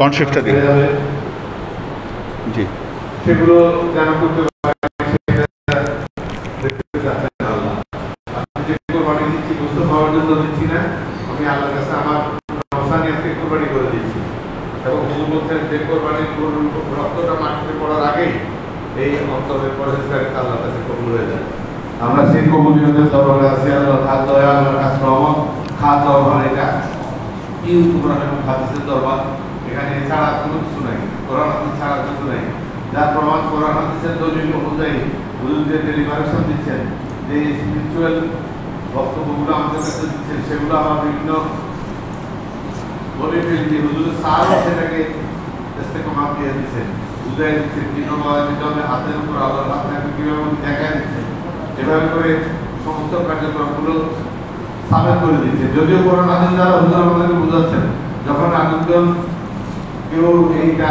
কনসেপ্টটা দিই জি সেগুলো যেন করতে দেখতে চাচ্ছেন আল্লাহ। আমি যে কোরবানি দিচ্ছি বুঝতে পাওয়ার জন্য দিচ্ছি না, আমি আল্লাহর কাছে আমার নওসানি আজকে কোরবানি করে দিচ্ছি। এবং হুজুর বলছেন যে কোরবানির রক্তটা মাটিতে পড়ার আগেই এই অন্তরের পরেজগারি আল্লাহর কাছে কবুল হয়ে যায়। আমরা সেই কবুলিয়তের দরবারে আছি। আল্লাহ খাদ্য আল্লাহর কাছে রহমত খাদ্য মানে এটা কোরআন এবং হাদিসের দরবার। এখানে ছাড়া কোনো কিছু নাই, কোরআন হাদিস ছাড়া কিছু নাই। যার প্রমাণ কোরআন হাদিসের দলিল অনুযায়ী হুজুর যে ডেলিভারেশন দিচ্ছেন, যে স্পিরিচুয়াল বক্তব্যগুলো আমাদের কাছে দিচ্ছেন, সেগুলো আমার বিভিন্ন বলে ফেলছি। হুজুরের সারও সেটাকে ইস্তেকামাত দিয়ে দিচ্ছেন, বুঝাই দিচ্ছেন কিভাবে দিতে হবে, হাতের উপর আল্লাহর হাত থাকবে কীভাবে দেখায় দিচ্ছেন। এভাবে করে সমস্ত কার্যক্রমগুলো সাবেক করে দিচ্ছে। যদিও কোরআন হাদিস দ্বারা হুজুর আমাদেরকে বোঝাচ্ছেন, যখন আরেকজন কেউ এইটা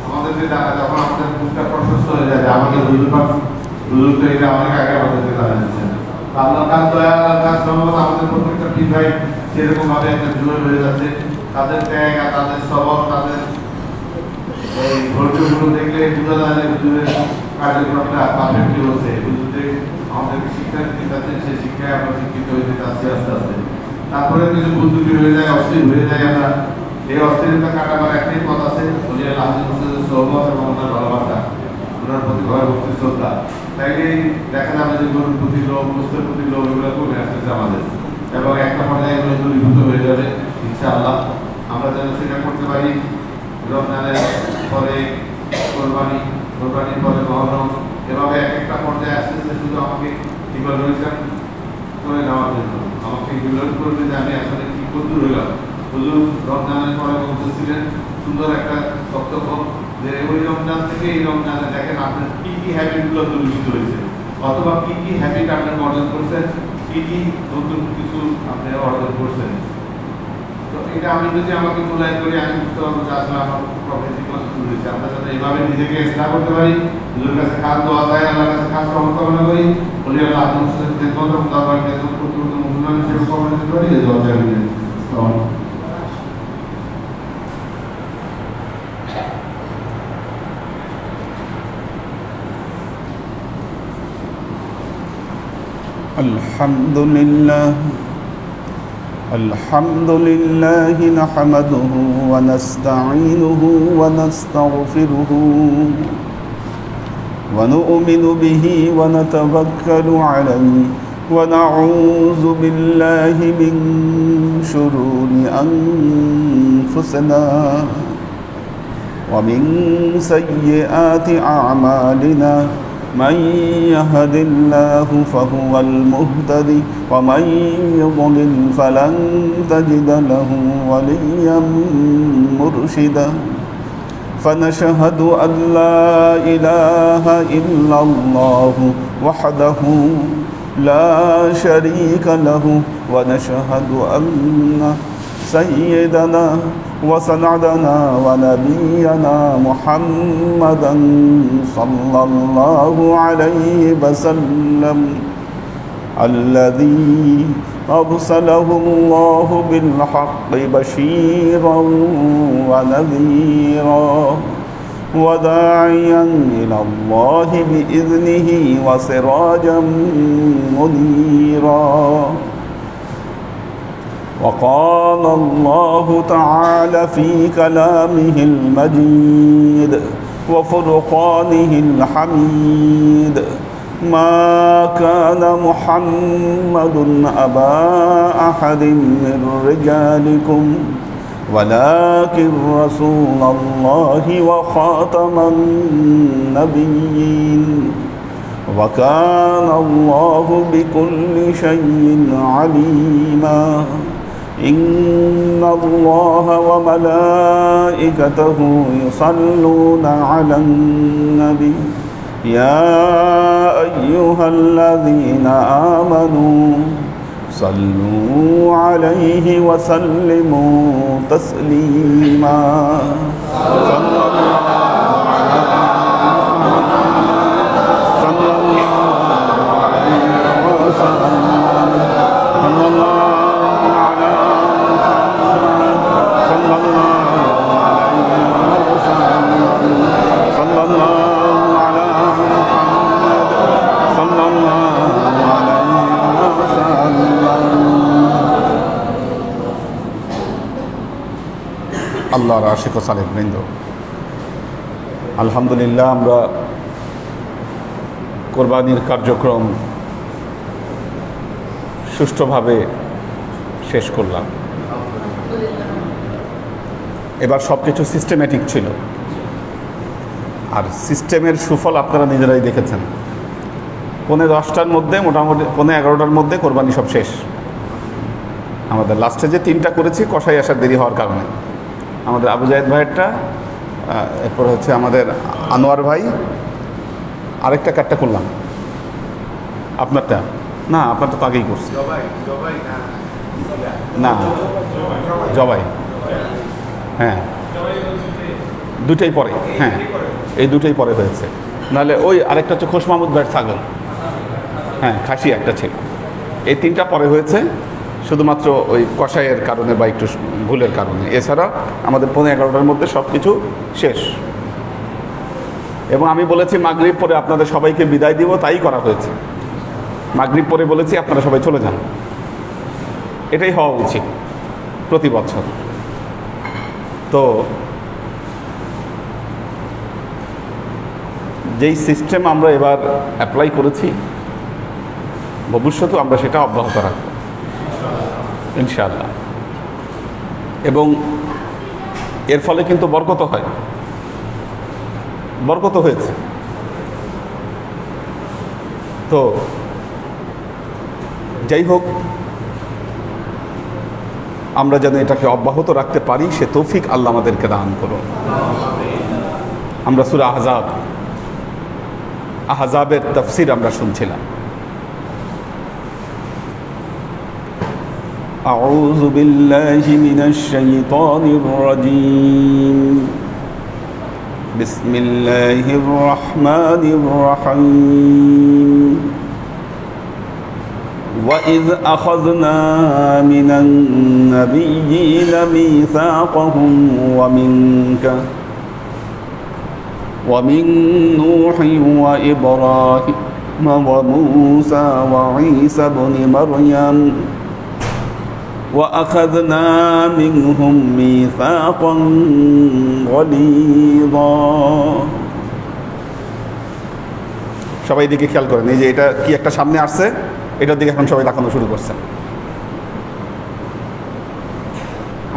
আমাদেরকে জানা, যখন আমাদের মুখটা প্রশস্ত হয়ে যায়, আমাদের হুজুর তো এটা অনেক আগে আমাদেরকে জানা দিচ্ছেন। আল্লাহ তার দয়া, আল্লাহ তার সম্ভব আমাদের প্রত্যেকটা ঠিক ভাই সেরকম ভাবে একটা জুড়ে হয়ে যাচ্ছে। তাদের ত্যাগ আর তাদের স্বভাব, তাদের এই ধৈর্যগুলো দেখলে বোঝা যায় যে হুজুরের কার্যক্রমটা পারফেক্টলি হচ্ছে। হুজুর যে আমাদেরকে শিক্ষা দিতে চাচ্ছেন, সেই শিক্ষায় আমরা শিক্ষিত হয়ে যাচ্ছি আস্তে আস্তে। তারপরে কিছু ভুল ত্রুটি হয়ে যায়, অস্থির হয়ে যায়। আমরা এই অস্থিরতা কাটাবার একটাই পথ আছে, বলি আল্লাহর সহমত এবং ওনার ভালোবাসা, ওনার প্রতি ভয় ভক্তি শ্রদ্ধা। তাইলেই দেখা যাবে যে গরুর প্রতি লোভ, গোস্তের প্রতি লোভ এগুলো কমে আসতেছে আমাদের, এবং একটা পর্যায়ে এগুলো দূরীভূত হয়ে যাবে ইনশাআল্লাহ। আমরা যেন সেটা করতে পারি। রমজানের পরে কোরবানির পরে মহরম, এভাবে এক একটা পর্যায়ে আসতেছে। শুধু আমাকে ইভালুয়েশন করে নেওয়ার জন্য, আমাকে ইভালুয়েট করবে যে আমি আসলে কি করতে রইলাম। হুজুর রমজানের পরে বলতেছিলেন সুন্দর একটা বক্তব্য, যে ওই রমজান থেকে এই রমজানে দেখেন আপনার কি কি হ্যাবিটগুলো দূরীভূত হয়েছে, অথবা কি কি হ্যাবিট আপনি অর্জন করছেন, কি কি নতুন কিছু আপনি অর্জন করছেন। তো এটা আমি যদি আমাকে মূল্যায়ন করি, আমি বুঝতে পারবো যে আসলে আমার প্রফেসি কতটুকু হয়েছে। আমরা যাতে এইভাবে নিজেকে চেষ্টা করতে পারি, হুজুরের কাছে খাস দোয়া চাই, আল্লাহর কাছে খাস রহমত কামনা করি, বলি আল্লাহ আপনার সাথে দেখবো এবং দরবার দেখবো করতে করতে মুসলমান হিসেবে কমন দিতে পারি। এই দোয়া চাই। الحمد لله نحمده ونستعينه ونستغفره ونؤمن به ونتوكل عليه ونعوذ بالله من شرور أنفسنا ومن سيئات أعمالنا. من يهد الله فهو المهتدي ومن يضلل فلن تجد له وليا مرشدا. فنشهد أن لا إله إلا الله وحده لا شريك له ونشهد أن سيدنا وسندنا ونبينا محمدا صلى الله عليه وسلم الذي أرسله الله بالحق بشيرا ونذيرا وداعيا إلى الله بإذنه وسراجا منيرا. وقال الله تعالى في كلامه المجيد وفرقانه الحميد: ما كان محمد أبا أحد من رجالكم ولكن رسول الله وخاتم النبيين وكان الله بكل شيء عليما. إن الله وملائكته يصلون على النبي يا أيها الذين آمنوا صلوا عليه وسلموا تسليما. আল্লাহর আশিক ও সালেহবৃন্দ, আলহামদুলিল্লাহ আমরা কোরবানির কার্যক্রম সুষ্ঠুভাবে শেষ করলাম। এবার সব কিছু সিস্টেম্যাটিক ছিল, আর সিস্টেমের সুফল আপনারা নিজেরাই দেখেছেন। 10:45 মধ্যে, মোটামুটি 11:15 মধ্যে কোরবানি সব শেষ। আমাদের লাস্টে যে 3টা করেছি কষাই আসার দেরি হওয়ার কারণে, আমাদের আবু জায়েদ ভাইয়েরটা, এরপর হচ্ছে আমাদের আনোয়ার ভাই, আরেকটা কাটটা করলাম। আপনারটা না, আপনারটা তো আগেই করছি। না, জবাই, হ্যাঁ দুটোই পরে, হ্যাঁ এই দুটোই পরে হয়েছে। নাহলে ওই আরেকটা হচ্ছে খোশ মাহমুদ ভাইয়ের ছাগল, হ্যাঁ খাসি একটা ছিল। এই 3টা পরে হয়েছে শুধুমাত্র ওই কষাইয়ের কারণে বা একটু ভুলের কারণে। এছাড়া আমাদের 11:15 মধ্যে সব কিছু শেষ। এবং আমি বলেছি মাগরিব পরে আপনাদের সবাইকে বিদায় দিব, তাই করা হয়েছে। মাগরিব পরে বলেছি আপনারা সবাই চলে যান, এটাই হওয়া উচিত প্রতি বছর। তো যেই সিস্টেম আমরা এবার অ্যাপ্লাই করেছি, ভবিষ্যতেও আমরা সেটা অব্যাহত রাখব ইনশাআল্লাহ। এবং এর ফলে কিন্তু বরকত হয়, বরকত হয়েছে। তো যাই হোক, আমরা যেন এটাকে অব্যাহত রাখতে পারি সে তৌফিক আল্লাহ আমাদেরকে দান করুন। আমরা সূরা আহজাবের তাফসীর আমরা শুনছিলাম। আউযু বিল্লাহি মিনাশ শাইতানির রাজীম। বিসমিল্লাহির রাহমানির রাহিম। وَإِذْ أَخَذْنَا مِنَ النَّبِيِّينَ مِيثَاقَهُمْ وَمِن نُوحٍ وَإِبْرَاهِيمَ وَمُوسَى وَعِيسَى ابْنِ مَرْيَمَ وَأَخَذْنَا مِنْهُمْ مِيثَاقًا غَلِيظًا। সবাই দিকে খেয়াল করেন, এই যে এটা কি একটা সামনে আসছে, এটার দিকে এখন সবাই তাকানো শুরু করছেন।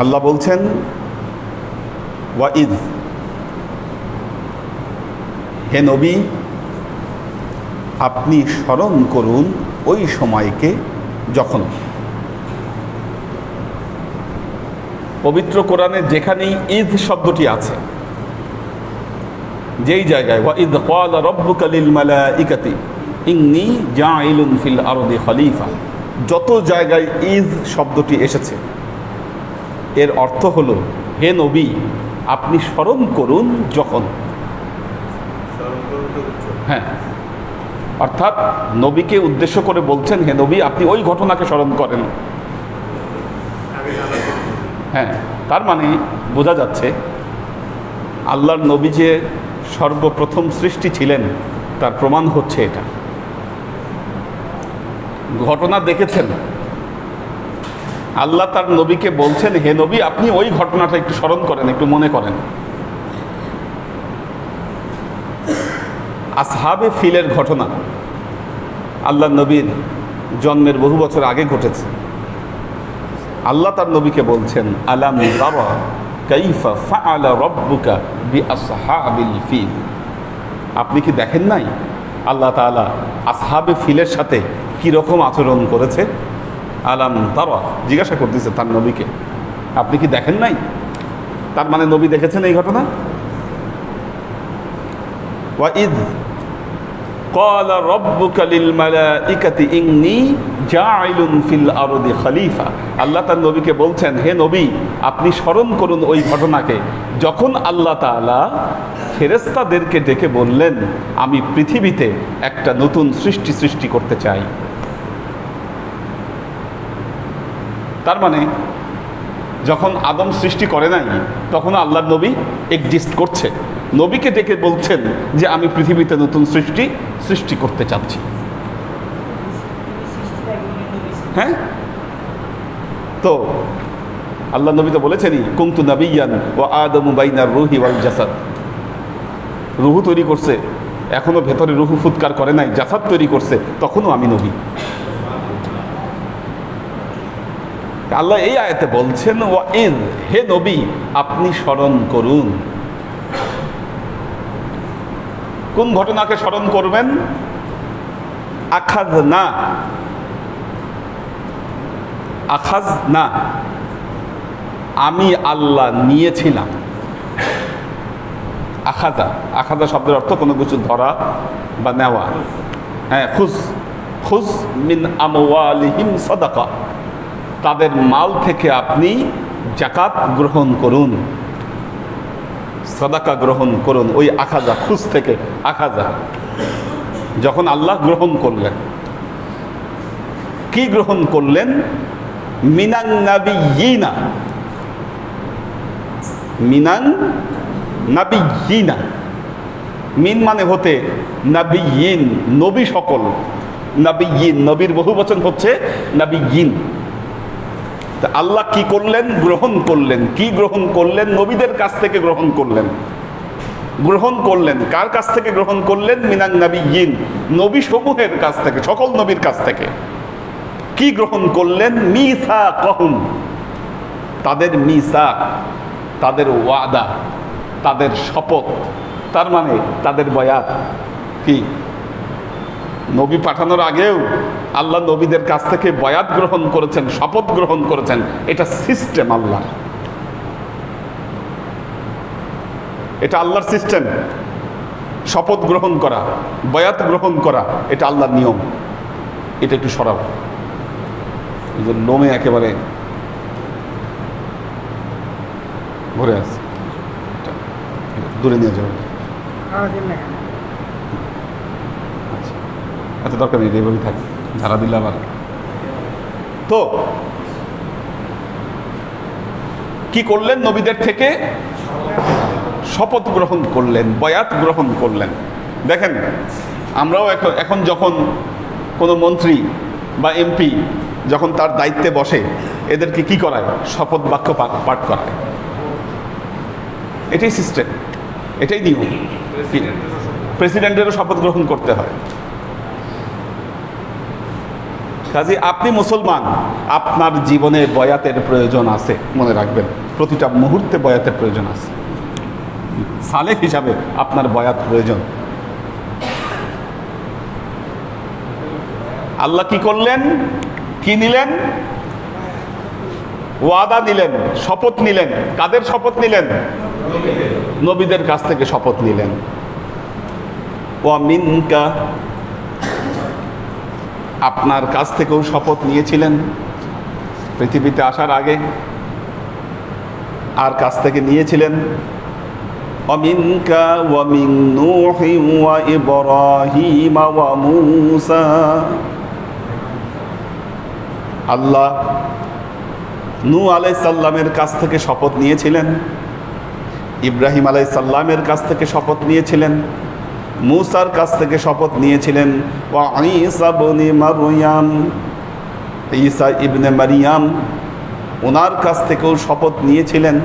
আল্লাহ বলছেন ওয়াইদ, হে নবী আপনি স্মরণ করুন ওই সময়কে যখন। পবিত্র কোরআনে যেখানেই ঈদ শব্দটি আছে, যেই জায়গায় ওয়াইদ ক্বালা রাব্বুকা লিল মালাইকাতি ইন্নী জাইলুন ফিল আরদি খলিফা, যত জায়গায় ঈদ শব্দটি এসেছে এর অর্থ হলো হে নবী আপনি স্মরণ করুন যখন। হ্যাঁ, অর্থাৎ নবীকে উদ্দেশ্য করে বলছেন হে নবী আপনি ওই ঘটনাকে স্মরণ করেন। হ্যাঁ, তার মানে বোঝা যাচ্ছে আল্লাহর নবী যে সর্বপ্রথম সৃষ্টি ছিলেন তার প্রমাণ হচ্ছে এটা। ঘটনা দেখেছেন, আল্লাহ তার নবীকে বলছেন হে নবী আপনি ওই ঘটনাটা একটু স্মরণ করেন, একটু মনে করেন। আসহাবে ফিলের ঘটনা আল্লাহ নবীর জন্মের বহু বছর আগে ঘটেছে। আল্লাহ তার নবীকে বলছেন আলাম তারা কাইফা ফাআলা রাব্বুকা বিআসহাবিল ফিল, আপনি কি দেখেন নাই আল্লাহ তাআলা আসহাবে ফিলের সাথে কি রকম আচরণ করেছে। আলাম তারা জিজ্ঞাসা করতেছে তার নবীকে, আপনি কি দেখেন নাই? তার মানে নবী দেখেছেন এই ঘটনা। ওয়াইদ ক্বালা রাব্বুকা লিল মালাইকাতি ইন্নী জাইলুন ফিল আরদি খলিফা, আল্লাহ তার নবীকে বলছেন হে নবী আপনি স্মরণ করুন ওই ঘটনাকে যখন আল্লাহ তাআলা ফেরেশতাদেরকে ডেকে বললেন আমি পৃথিবীতে একটা নতুন সৃষ্টি করতে চাই। তার মানে যখন আদম সৃষ্টি করে নাই তখন আল্লাহর নবী এক্সিস্ট করছে, নবীকে ডেকে বলছেন যে আমি পৃথিবীতে নতুন সৃষ্টি করতে চাচ্ছি। হ্যাঁ, তো আল্লাহ নবী তো বলেছেনই, কুনতু নাবিয়ান ওয়া আদমু বাইনার রুহি ওয়াল জাসাদ। রুহু তৈরি করছে, এখনো ভেতরে রুহু ফুৎকার করে নাই, জাসাদ তৈরি করছে, তখনও আমি নবী। আল্লাহ এই আয়াতে বলছেন, ওয়াইদ, হে নবী আপনি স্মরণ করুন। কোন ঘটনাকে স্মরণ করবেন? আখাযনা, আখাযনা, আমি আল্লাহ নিয়েছিলাম। আখাযা, আখাযা শব্দের অর্থ কোনো কিছু ধরা বা নেওয়া। হ্যাঁ, খুজ, খুজ মিন আমওয়ালিহিম সাদাকা, তাদের মাল থেকে আপনি জাকাত গ্রহণ করুন, সাদাকা গ্রহণ করুন। ওই আখাযা, খুজ থেকে আখাযা। যখন আল্লাহ গ্রহণ করলেন, কি গ্রহণ করলেন? মিনান নাবিয়িনা, মিনান নাবিয়িনা, মিন মানে হতে, নাবিয়িন নবী সকল, নাবিয়িন নবীর বহু বচন হচ্ছে নাবিয়িন। আল্লাহ কি করলেন? গ্রহণ করলেন। কি গ্রহণ করলেন? নবীদের কাছ থেকে গ্রহণ করলেন। গ্রহণ করলেন কার কাছ থেকে গ্রহণ করলেন? মিনান নাবিয়িন, নবী সমূহের কাছ থেকে, সকল নবীর কাছ থেকে। কি গ্রহণ করলেন? মিসাকাহুম, তাদের মিসাক, তাদের ওয়াদা, তাদের শপথ, তার মানে তাদের বয়াত। কি নবী পাঠানোর আগেও আল্লাহ নবীদের কাছ থেকে বয়াত গ্রহণ করেছেন, শপথ গ্রহণ করেছেন। এটা সিস্টেম আল্লাহর, এটা আল্লাহর সিস্টেম। শপথ গ্রহণ করা, বয়াত গ্রহণ করা, এটা আল্লাহর নিয়ম। এটা একটু সরাব, লোমে একেবারে ভরে আছে, দূরে নিয়ে যাবে। আচ্ছা, দরকার নেই, এইভাবেই থাকে, ঝাড়া দিলে আবার। তো কি করলেন? নবীদের থেকে শপথ গ্রহণ করলেন, বয়াত গ্রহণ করলেন। দেখেন, আমরাও এখন যখন কোনো মন্ত্রী বা এমপি যখন তার দায়িত্বে বসে, এদেরকে কি করায়? শপথ বাক্য পাঠ করায়। এটাই সিস্টেম, এটাই নিয়ম। প্রেসিডেন্টেরও শপথ গ্রহণ করতে হয়। কাজে আপনি মুসলমান, আপনার জীবনে বয়াতের প্রয়োজন আছে, মনে রাখবেন। প্রতিটা মুহূর্তে বয়াতের প্রয়োজন আছে। সালেহ হিসাবে আপনার বয়াত প্রয়োজন। আল্লাহ কি করলেন? কি নিলেন? ওয়াদা নিলেন, শপথ নিলেন। কাদের শপথ নিলেন? নবীদের কাছ থেকে শপথ নিলেন। ওয়া মিনকা, আপনার কাছ থেকেও শপথ নিয়েছিলেন পৃথিবীতে আসার আগে। আর কাছ থেকে নিয়েছিলেন? অমিনকা ওয়া মিন নূহি ওয়া ইব্রাহিম ওয়া মূসা। আল্লাহ নূহ আলাইহিস সালামের কাছ থেকে শপথ নিয়েছিলেন, ইব্রাহিম আলাইহিস সালামের কাছ থেকে শপথ নিয়েছিলেন, মূসার কাছ থেকে শপথ নিয়েছিলেন। ওয়া ঈসা ইবনে মারইয়াম, ঈসা ইবনে মারিয়াম, ওনার কাছ থেকেও শপথ নিয়েছিলেন।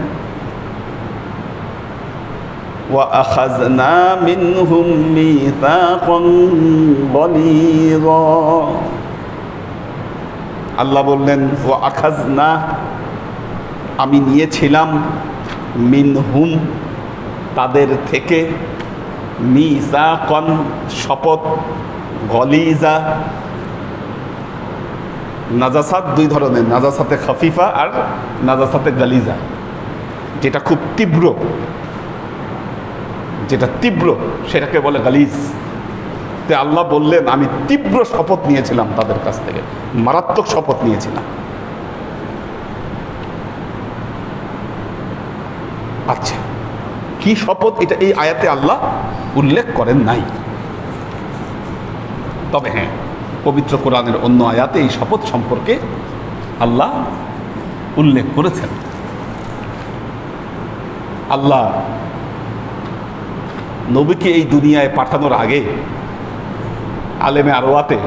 ওয়া আখাযনা মিনহুম মিসাকান গালিযা। আল্লাহ বললেন, ওয়া আখাযনা, আমি নিয়েছিলাম, মিনহুম, তাদের থেকে, মিসাকান, শপথ, গলিজা। নাজাসাত দুই ধরনের, নাজাসাতে খাফিফা আর নাজাসাতে গালিজা। যেটা খুব তীব্র, যেটা তীব্র সেটাকে বলে গালিজ। তে আল্লাহ বললেন, আমি তীব্র শপথ নিয়েছিলাম তাদের কাছ থেকে, মারাত্মক শপথ নিয়েছিলাম। আচ্ছা, কি শপথ? এটা এই আয়াতে আল্লাহ উল্লেখ করেন নাই। তবে হ্যাঁ, পবিত্র কোরআনের অন্য আয়াতে এই শপথ সম্পর্কে আল্লাহ উল্লেখ করেছেন। আল্লাহ নবীকে এই দুনিয়ায় পাঠানোর আগে আলেমে আরওয়াতে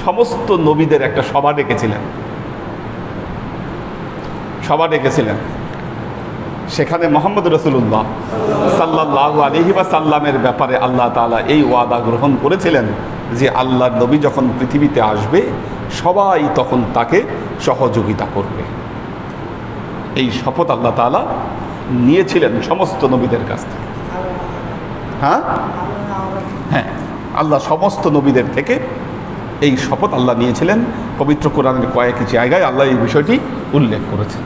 সমস্ত নবীদের একটা সভা ডেকেছিলেন। সভা ডেকেছিলেন। সেখানে মোহাম্মদ রাসূলুল্লাহ সাল্লাল্লাহু আলাইহি ওয়াসাল্লামের ব্যাপারে আল্লাহ তাআলা এই ওয়াদা গ্রহণ করেছিলেন যে আল্লাহর নবী যখন পৃথিবীতে আসবে সবাই তখন তাকে সহযোগিতা করবে। এই শপথ আল্লাহ তাআলা নিয়েছিলেন সমস্ত নবীদের কাছ থেকে। হ্যাঁ, আল্লাহ সমস্ত নবীদের থেকে এই শপথ আল্লাহ নিয়েছিলেন। পবিত্র কোরআনের কয়েক জায়গায় আল্লাহ এই বিষয়টি উল্লেখ করেছেন।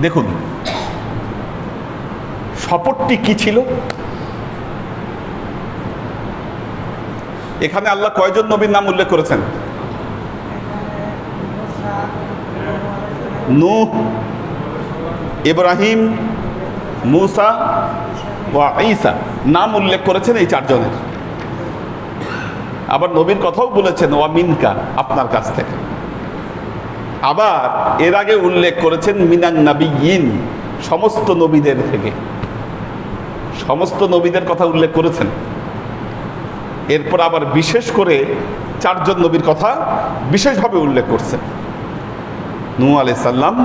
দেখুন শপথটি কি ছিল। এখানে আল্লাহ কয়জন নবীর নাম উল্লেখ করেছেন? নূহ, ইব্রাহিম, মূসা ওয়া ঈসা নাম উল্লেখ করেছেন এই চারজনের। আবার নবীর কথাও বলেছেন ওয়া মিনকা, আপনার কাছ থেকে। আবার এর আগে উল্লেখ করেছেন মিনান নাবিয়্যিন, সমস্ত নবীদের থেকে। সমস্ত নবীদের কথা উল্লেখ করেছেন। এরপর আবার বিশেষ করে চারজন নবীর কথা বিশেষভাবে উল্লেখ করছেন। নূহ আলাইহিস সালাম,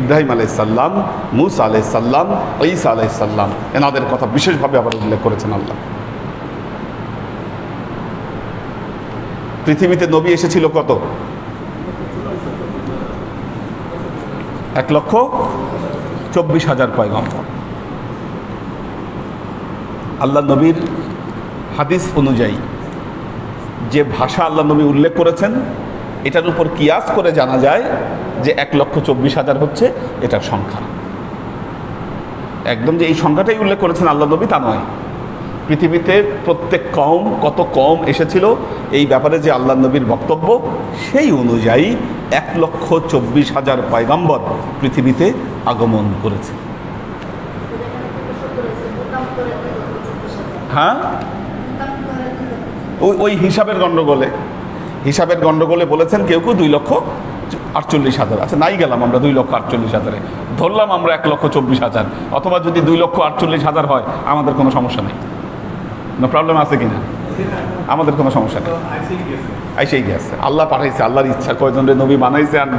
ইব্রাহিম আলাইহিস সালাম, মূসা আলাইহিস সালাম, ঈসা আলাইহিস সালাম, এনাদের কথা বিশেষভাবে আবার উল্লেখ করেছেন আল্লাহ। পৃথিবীতে নবী এসেছিল কত? 1,24,000 পয়গম্বর। আল্লাহ নবীর হাদিস অনুযায়ী যে ভাষা আল্লাহ নবী উল্লেখ করেছেন এটার উপর কিয়াস করে জানা যায় যে 1,24,000 হচ্ছে এটার সংখ্যা। একদম যে এই সংখ্যাটাই উল্লেখ করেছেন আল্লাহ নবী তা নয়। পৃথিবীতে প্রত্যেক কওম কত কওম এসেছিল এই ব্যাপারে যে আল্লাহ নবীর বক্তব্য, সেই অনুযায়ী 1,24,000 পয়গম্বর পৃথিবীতে আগমন করেছে। হ্যাঁ, ওই হিসাবের গন্ডগোলে বলেছেন কেউ কেউ 2,48,000। আচ্ছা, নাই গেলাম আমরা 2,48,000, ধরলাম আমরা 1,24,000, অথবা যদি 2,48,000 হয় আমাদের কোনো সমস্যা নেই। না প্রবলেম আছে কিনা? আমাদের কোনো সমস্যা নেই, আইসেই গেছে। আল্লাহ পাঠাইছে, আল্লাহর ইচ্ছা। কয়জনের নবী বানাইছে আর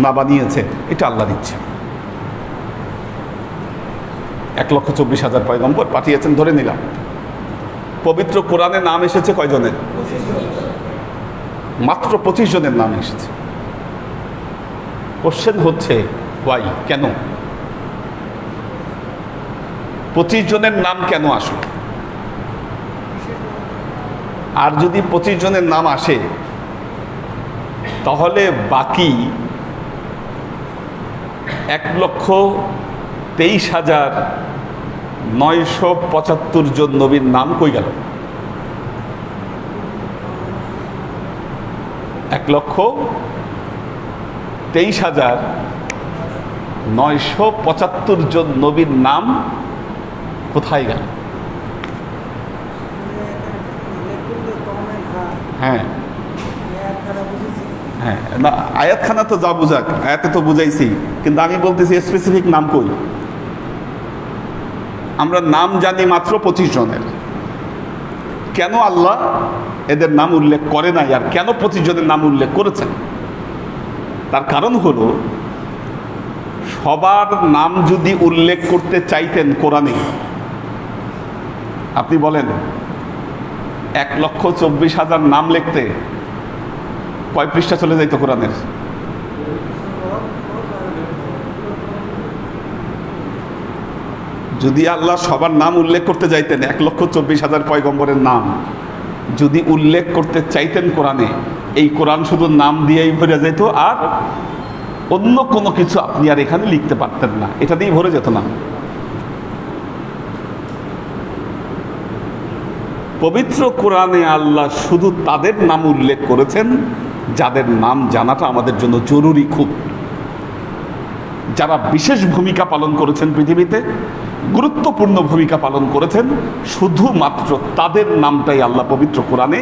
না বানিয়েছে এটা আল্লাহর ইচ্ছা। 1,24,000 পয়গম্বর পাঠিয়েছেন ধরে নিলাম। পবিত্র কোরআনে নাম এসেছে কয়জনের? মাত্র 25 জনের নাম এসেছে। কোশ্চেন হচ্ছে ওয়াই, কেন 25 জনের নাম কেন আসলো? আর যদি 25 জনের নাম আসে তাহলে বাকি 1,23,975 জন নবীর নাম কই গেল? 1,23,975 জন নবীর নাম কোথায় গেল? হ্যাঁ হ্যাঁ, না আয়াতখানা তো যা বুঝাক, আয়াতে তো বুঝাইছি, কিন্তু আমি বলতেছি স্পেসিফিক নাম কই? আমরা নাম জানি মাত্র 25 জনের। কেন আল্লাহ এদের নাম উল্লেখ করে নাই, আর কেন 25 জনের নাম উল্লেখ করেছেন? তার কারণ হলো সবার নাম যদি উল্লেখ করতে চাইতেন কোরআনে, আপনি বলেন 1,24,000 নাম লিখতে কয় পৃষ্ঠা চলে যাইত কোরআনের? যদি আল্লাহ সবার নাম উল্লেখ করতে চাইতেন, 1,24,000 পয়গম্বরের নাম যদি উল্লেখ করতে চাইতেন কোরআনে, এই কোরআন শুধু নাম দিয়েই ভরে যেত, আর অন্য কোনো কিছু আপনি আর এখানে লিখতে পারতেন না, এটা দিয়েই ভরে যেত না। পবিত্র কোরআনে আল্লাহ শুধু তাদের নাম উল্লেখ করেছেন যাদের নাম জানাটা আমাদের জন্য জরুরি খুব, যারা বিশেষ ভূমিকা পালন করেছেন পৃথিবীতে, গুরুত্বপূর্ণ ভূমিকা পালন করেছেন, শুধুমাত্র তাদের নামটাই আল্লাহ পবিত্র কোরআনে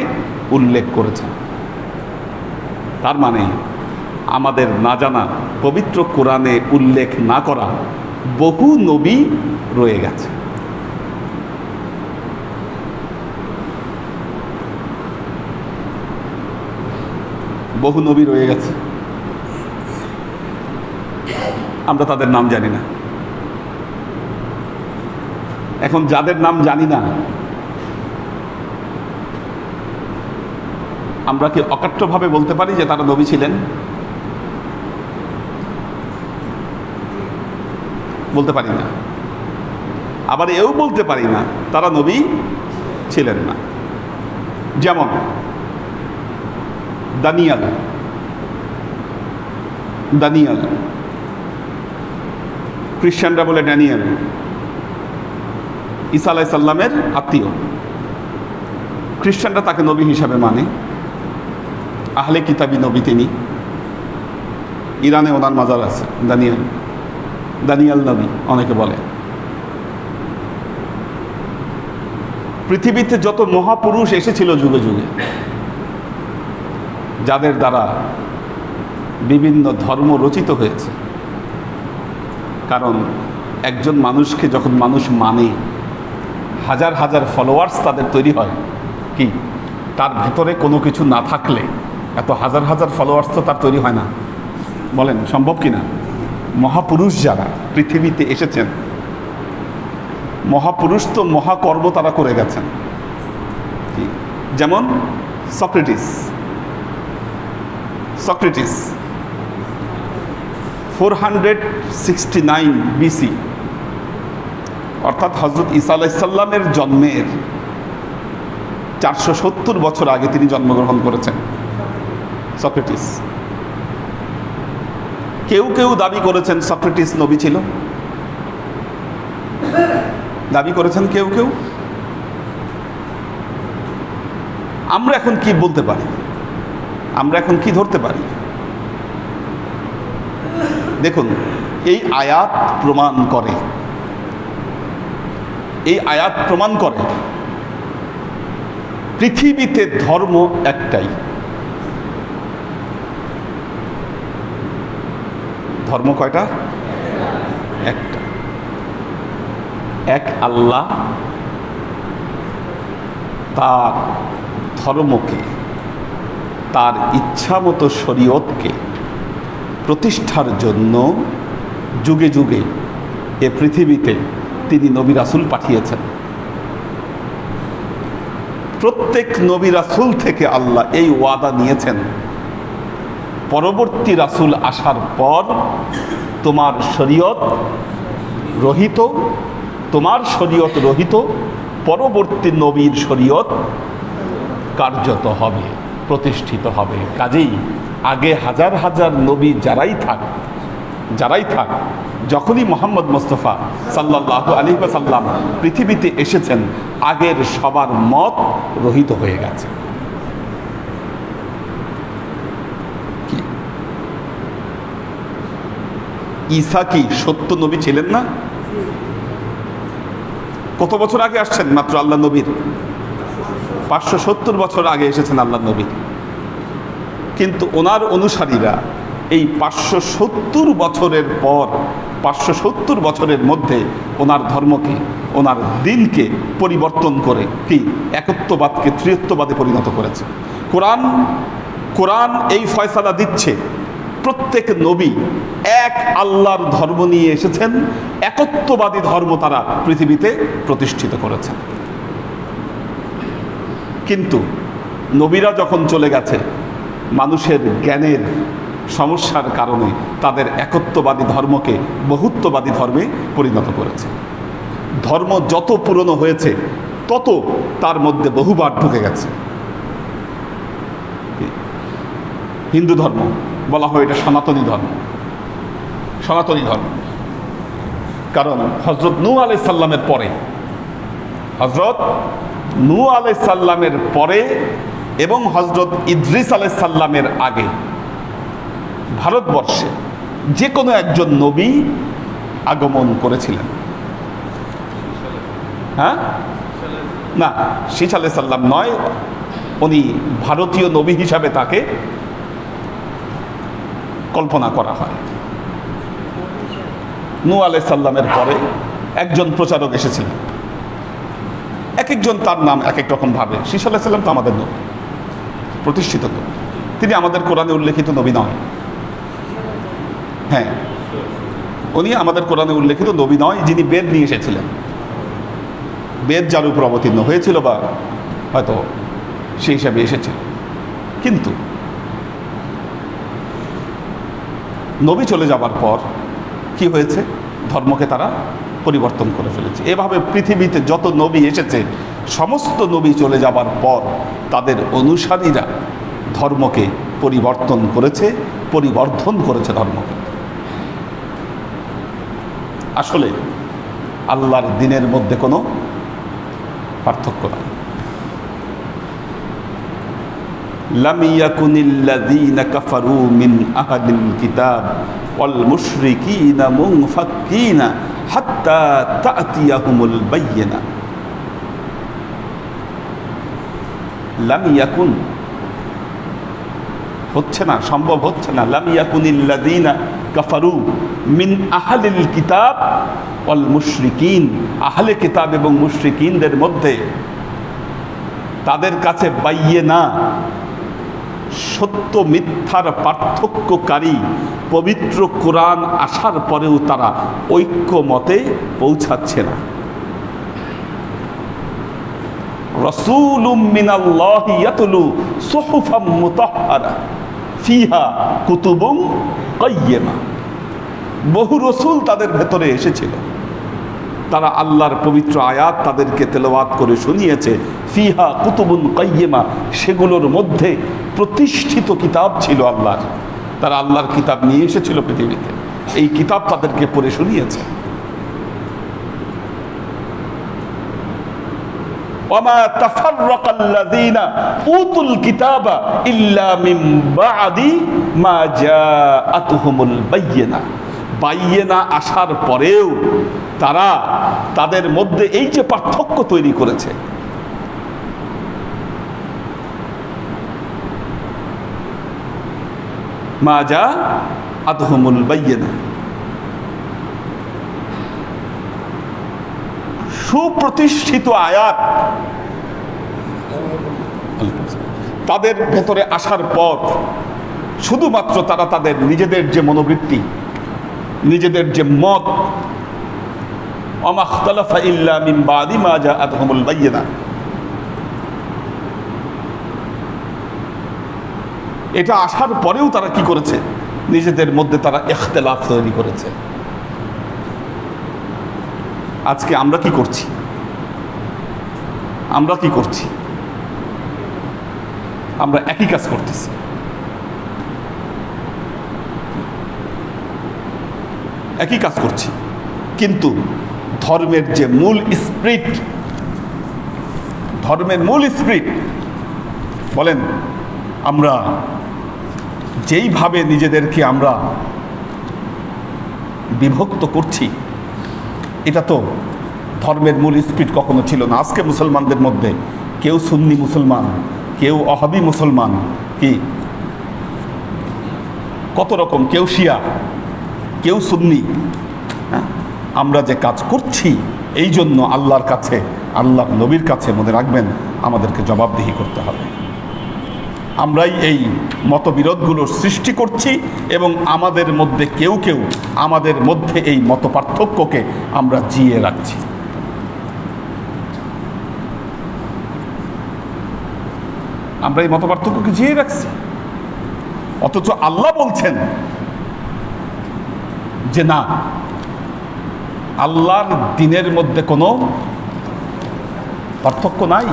উল্লেখ করেছেন। তার মানে আমাদের না জানা, পবিত্র কোরআনে উল্লেখ না করা বহু নবী রয়ে গেছে। বহু নবী রয়ে গেছে। আমরা তাদের নাম জানি না। এখন যাদের নাম জানি না, আমরা কি অকাট্যভাবে বলতে পারি যে তারা নবী ছিলেন? বলতে পারি না। আবার এও বলতে পারি না তারা নবী ছিলেন না। যেমন দানিয়াল খ্রিস্টানরা বলে ড্যানিয়েল, ঈসা আলাইহিস সালামের আত্মীয়। খ্রিস্টানরা তাকে নবী হিসাবে মানে, আহলে কিতাবী নবী তিনি। ইরানে ওনার মাজার আছে, দানিয়াল নবী অনেকে বলে। পৃথিবীতে যত মহাপুরুষ এসেছিল যুগে যুগে, যাদের দ্বারা বিভিন্ন ধর্ম রচিত হয়েছে, কারণ একজন মানুষকে যখন মানুষ মানে, হাজার হাজার ফলোয়ার্স তাদের তৈরি হয়, কি তার ভেতরে কোনো কিছু না থাকলে এত হাজার হাজার ফলোয়ার্স তো তার তৈরি হয় না। বলেন সম্ভব কি না? মহাপুরুষ যারা পৃথিবীতে এসেছেন, মহাপুরুষ তো মহাকর্ম তারা করে গেছেন। যেমন সক্রেটিস 469 BC, অর্থাৎ হজরত ঈসা আলাইহিস সালামের জন্মের 470 বছর আগে তিনি জন্মগ্রহণ করেছেন সক্রেটিস। কেউ কেউ দাবি করেছেন সক্রেটিস নবী ছিল, দাবি করেছেন কেউ কেউ। আমরা এখন কি বলতে পারি? আমরা এখন কি ধরতে পারি? দেখুন, এই আয়াত প্রমাণ করে পৃথিবীতে ধর্ম একটাই। ধর্ম কয়টা? একটা। এক আল্লাহ তার ধর্মকে, তার ইচ্ছামতো শরীয়তকে প্রতিষ্ঠার জন্য যুগে যুগে এ পৃথিবীতে তিনি নবী রাসূল পাঠিয়েছেন। প্রত্যেক নবী রাসূল থেকে আল্লাহ এই ওয়াদা নিয়েছেন, পরবর্তী রাসূল আসার পর তোমার শরীয়ত রহিত পরবর্তী নবীর শরীয়ত কার্যত হবে, প্রতিষ্ঠিত হবে। কাজেই আগে হাজার হাজার নবী যারাই থাক, যখনই মুহাম্মদ মুস্তাফা সাল্লাল্লাহু আলাইহি ওয়াসাল্লাম পৃথিবীতে এসেছেন, আগের সবার মত রহিত হয়ে গেছে। ঈসা কি সত্য নবী ছিলেন না? কত বছর আগে আসছেন? মাত্র আল্লাহ নবীর 570 বছর আগে এসেছেন আল্লাহ নবী। কিন্তু ওনার অনুসারীরা এই 570 বছরের পর 570 বছরের মধ্যে ওনার ধর্মকে, ওনার দিনকে পরিবর্তন করে কি একত্ববাদকে ত্রিত্ববাদে পরিণত করেছে। কোরআন এই ফয়সালা দিচ্ছে, প্রত্যেক নবী এক আল্লাহর ধর্ম নিয়ে এসেছেন, একত্ববাদী ধর্ম তারা পৃথিবীতে প্রতিষ্ঠিত করেছেন। কিন্তু নবীরা যখন চলে গেছে, মানুষের জ্ঞানের সমস্যার কারণে তাদের একত্ববাদী ধর্মকে বহুত্ববাদী ধর্মে পরিণত করেছে। ধর্ম যত পুরনো হয়েছে তত তার মধ্যে বহুবার ঢুকে গেছে। হিন্দু ধর্ম বলা হয় এটা সনাতনী ধর্ম, কারণ হজরত নূহ আলাইহিস সালামের পরে এবং হজরত ইদ্রিস আলাইহিস সালামের আগে ভারতবর্ষে যে কোনো একজন নবী আগমন করেছিলেন। হ্যাঁ, না, শীষ আলাইহিস সালাম নয়, উনি ভারতীয় নবী হিসাবে তাকে কল্পনা করা হয়। নূহ আলাইহিস সালামের পরে একজন প্রচারক এসেছিলেন, এক একজন তার নাম এক এক রকম ভাবে। শীষ আলাইহিস সালাম তো আমাদের নবী, প্রতিষ্ঠিত নবী, তিনি আমাদের কোরআনে উল্লেখিত নবী নয়। হ্যাঁ, উনি আমাদের কোরআনে উল্লেখিত নবী নয় যিনি বেদ নিয়ে এসেছিলেন, বেদ যার উপর অবতীর্ণ হয়েছিল বা হয়তো সেই হিসাবে এসেছিল। কিন্তু নবী চলে যাবার পর কি হয়েছে, ধর্মকে তারা পরিবর্তন করে ফেলেছে। এভাবে পৃথিবীতে যত নবী এসেছে সমস্ত নবী চলে যাবার পর তাদের অনুসারীরা ধর্মকে পরিবর্তন করেছে, পরিবর্ধন করেছে ধর্মকে। আসলে আল্লাহর দ্বীনের মধ্যে কোনো পার্থক্য নাই। লাম ইয়াকুনিল্লাযীনা কাফারু মিন আহলিল কিতাব ওয়াল মুশরিকিনা মুনফাক্কিনা হাত্তা তা'তিয়াহুমুল বায়্যিনা। লাম ইয়াকুন হচ্ছে না, সম্ভব হচ্ছে না। লাম ইয়াকুনিল্লাযীনা কাফারু মিন আহলিল কিতাব ওয়াল মুশরিকিন, আহলে কিতাব এবং মুশরিকিনদের মধ্যে তাদের কাছে বায়্যিনা, সত্য মিথ্যার পার্থক্যকারী পবিত্র কোরআন আসার পরেও তারা ঐক্যমতে পৌঁছাচ্ছে না। রাসূলুম মিনাল্লাহি ইয়াতলু সুহুফাম মুতাহহারা ফিহা কুতুবুম কাইয়্যিমা। বহু রসূল তাদের ভেতরে এসেছিল, তারা আল্লাহর পবিত্র আয়াত তাদেরকে তেলাওয়াত করে শুনিয়েছে। ফিহা কুতুবুন কাইয়্যিমা, সেগুলোর মধ্যে প্রতিষ্ঠিত কিতাব ছিল আল্লাহর। তারা আল্লাহর কিতাব নিয়ে এসেছিল পৃথিবীতে, এই কিতাব তাদেরকে পড়ে শুনিয়েছে। ওয়ামা তাফাররাকাল্লাযীনা উতুল কিতাবা ইল্লা মিন বা'দি মা জাআতুহুমুল বায়্যিনা। বায়্যিনা আসার পরেও তারা তাদের মধ্যে এই যে পার্থক্য তৈরি করেছে, মা জাআতুহুমুল বায়্যিনা, সুপ্রতিষ্ঠিত আয়াত তাদের ভেতরে আসার পর শুধুমাত্র তারা তাদের নিজেদের যে মনোবৃত্তি, নিজেদের যে মত, ওমা ইখতালাফা ইল্লা মিন বাদি মা জাআতহুমুল বায়্যিনা, এটা আসার পরেও তারা কি করেছে, নিজেদের মধ্যে তারা ইখতিলাফ তৈরি করেছে। আজকে আমরা কি করছি, আমরা কি করছি? আমরা একই কাজ করতেছি। একই কাজ করছি, কিন্তু ধর্মের যে মূল স্পিরিট, ধর্মের মূল স্পিরিট বলেন, আমরা যেইভাবে নিজেদেরকে আমরা বিভক্ত করছি, এটা তো ধর্মের মূল স্পিরিট কখনো ছিল না। আজকে মুসলমানদের মধ্যে কেউ সুন্নি মুসলমান, কেউ ওয়াহাবি মুসলমান, কি কত রকম, কেউ শিয়া, কেউ সুন্নি। আমরা যে কাজ করছি এই জন্য আল্লাহর কাছে, আল্লাহ নবীর কাছে মনে রাখবেন আমাদেরকে জবাবদিহি করতে হবে। আমরাই এই মতবিরোধগুলোর সৃষ্টি করছি এবং আমাদের মধ্যে কেউ কেউ আমাদের মধ্যে এই মত পার্থক্যকে আমরা জিয়ে রাখছি। আমরা এই মত পার্থক্যকে জিয়ে রাখছি, অথচ আল্লাহ বলছেন যে না, আল্লাহর দ্বীনের মধ্যে কোনো পার্থক্য নাই।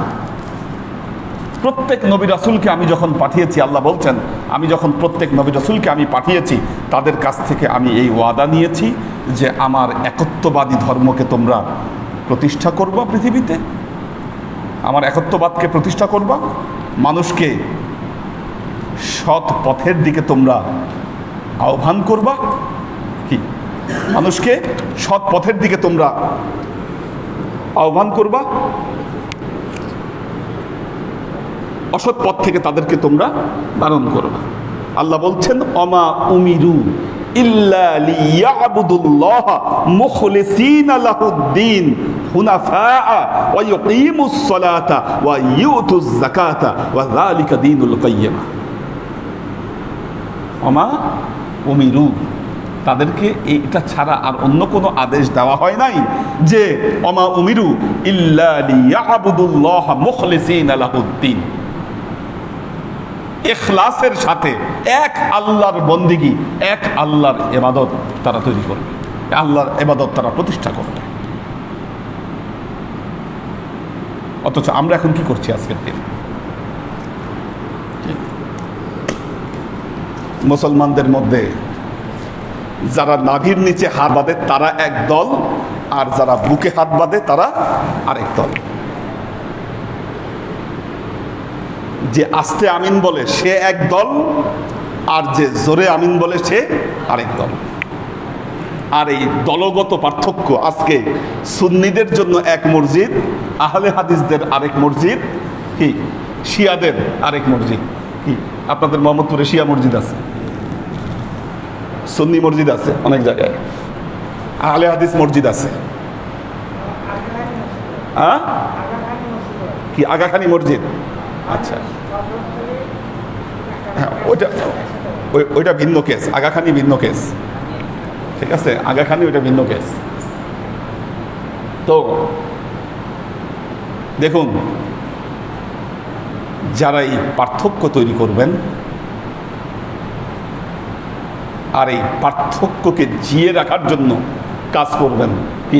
প্রত্যেক নবী রাসূলকে আমি যখন পাঠিয়েছি, আল্লাহ বলছেন, আমি যখন প্রত্যেক নবী রাসূলকে আমি পাঠিয়েছি তাদের কাছ থেকে আমি এই ওয়াদা নিয়েছি যে আমার একত্ববাদী ধর্মকে তোমরা প্রতিষ্ঠা করবা, পৃথিবীতে আমার একত্ববাদকে প্রতিষ্ঠা করবা, মানুষকে সৎ পথের দিকে তোমরা আহ্বান করবা। কি, মানুষকে সৎ পথের দিকে তোমরা আহ্বান করবা, অসৎ পথ থেকে তাদেরকে তোমরা বারণ করবা। আল্লাহ বলছেন, অমা উমিরু ইল্লা লিয়াবুদুল্লাহ মুখলিসিনা লাহুদ্দিন হুনাফাআ ওয়া ইউকিমুস সালাতা ওয়া ইউতুজ যাকাতা ওয়া যালিকা দীনুল কাইয়্যিম। অমা উমিরু, তাদেরকে এইটা ছাড়া আর অন্য কোনো আদেশ দেওয়া হয় নাই যে ওমা উমিরু ইল্লা লিয়াবুদুল্লাহ মুখলিসিনা লাহুদ্দিন, ইখলাসের সাথে এক আল্লাহর বন্দিগি, এক আল্লাহর ইবাদত তারা তৈরি করবে, আল্লাহর ইবাদত তারা প্রতিষ্ঠা করবে। অথচ আমরা এখন কি করছি? আজকের দিন মুসলমানদের মধ্যে যারা নাভির নিচে হাত বাঁধে তারা এক দল, আর যারা বুকে হাত বাঁধে তারা আরেক দল। যে আস্তে আমিন বলে সে এক দল, আর যে জোরে আমিন বলে সে আরেক দল। আর এই দলগত পার্থক্য আজকে সুন্নিদের জন্য এক মসজিদ, আহলে হাদিসদের আরেক মসজিদ, কি শিয়াদের আরেক মসজিদ। কি আপনাদের মোহাম্মদপুরে শিয়া মসজিদ আছে, সুন্নি মসজিদ আছে অনেক জায়গায়, আহলে হাদিস মসজিদ আছে। কি আগাখানি মসজিদ? আচ্ছা, হ্যাঁ ওইটা ভিন্ন কেস, আগাখানি ভিন্ন কেস, ঠিক আছে, আগাখানি ওইটা ভিন্ন কেস। তো দেখুন, যারা এই পার্থক্য তৈরি করবেন আর এই পার্থক্যকে জিয়ে রাখার জন্য কাজ করবেন, কি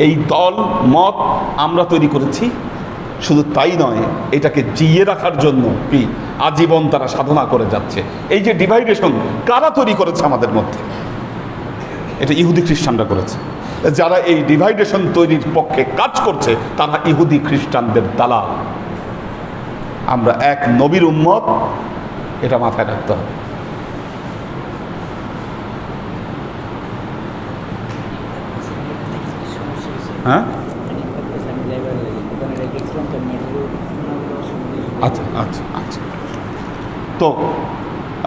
এই দল মত আমরা তৈরি করেছি, শুধু তাই নয়, এটাকে জিয়ে রাখার জন্য কি আজীবন তারা সাধনা করে যাচ্ছে। এই যে ডিভাইডেশন কারা তৈরি করেছে আমাদের মধ্যে? এটা ইহুদি খ্রিস্টানরা করেছে। যারা এই ডিভাইডেশন তৈরির পক্ষে কাজ করছে তারা ইহুদি খ্রিস্টানদের দালাল। আমরা এক নবীর উম্মত, এটা মাথায় রাখতে হবে। হ্যাঁ, আচ্ছা আচ্ছা আচ্ছা, তো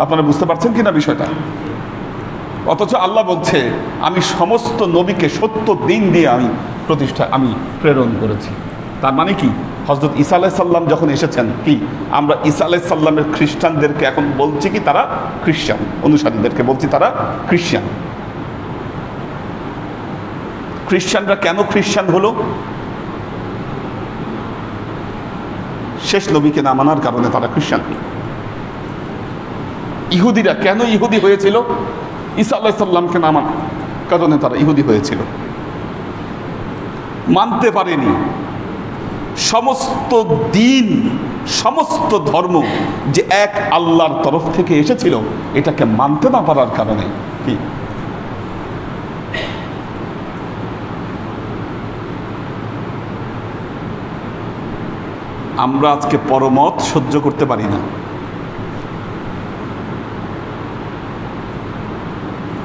আপনারা বুঝতে পারছেন কিনা বিষয়টা? অথচ আল্লাহ বলছে আমি সমস্ত নবীকে সত্য দিন দিয়ে আমি প্রেরণ করেছি। তার মানে কি, হযরত ঈসা আলাইহিস সালাম যখন এসেছেন, কি আমরা ঈসা আলাইহিস সালামের খ্রিস্টানদেরকে এখন বলছি কি তারা খ্রিস্টান, অনুসারীদেরকে বলছি তারা খ্রিস্টান। খ্রিস্টানরা কেন খ্রিস্টান হলো? শেষ নবীকে না মানার কারণে তারা খ্রিস্টান। ইহুদিরা কেন ইহুদি হয়েছিল? ঈসা আলাইহিস সালামকে না মানার কারণে তারা ইহুদি হয়েছিল। মানতে পারেনি। সমস্ত দিন, সমস্ত ধর্ম যে এক আল্লাহর তরফ থেকে এসেছিল, এটাকে মানতে না পারার কারণে কি আমরা আজকে পরমত সহ্য করতে পারি না।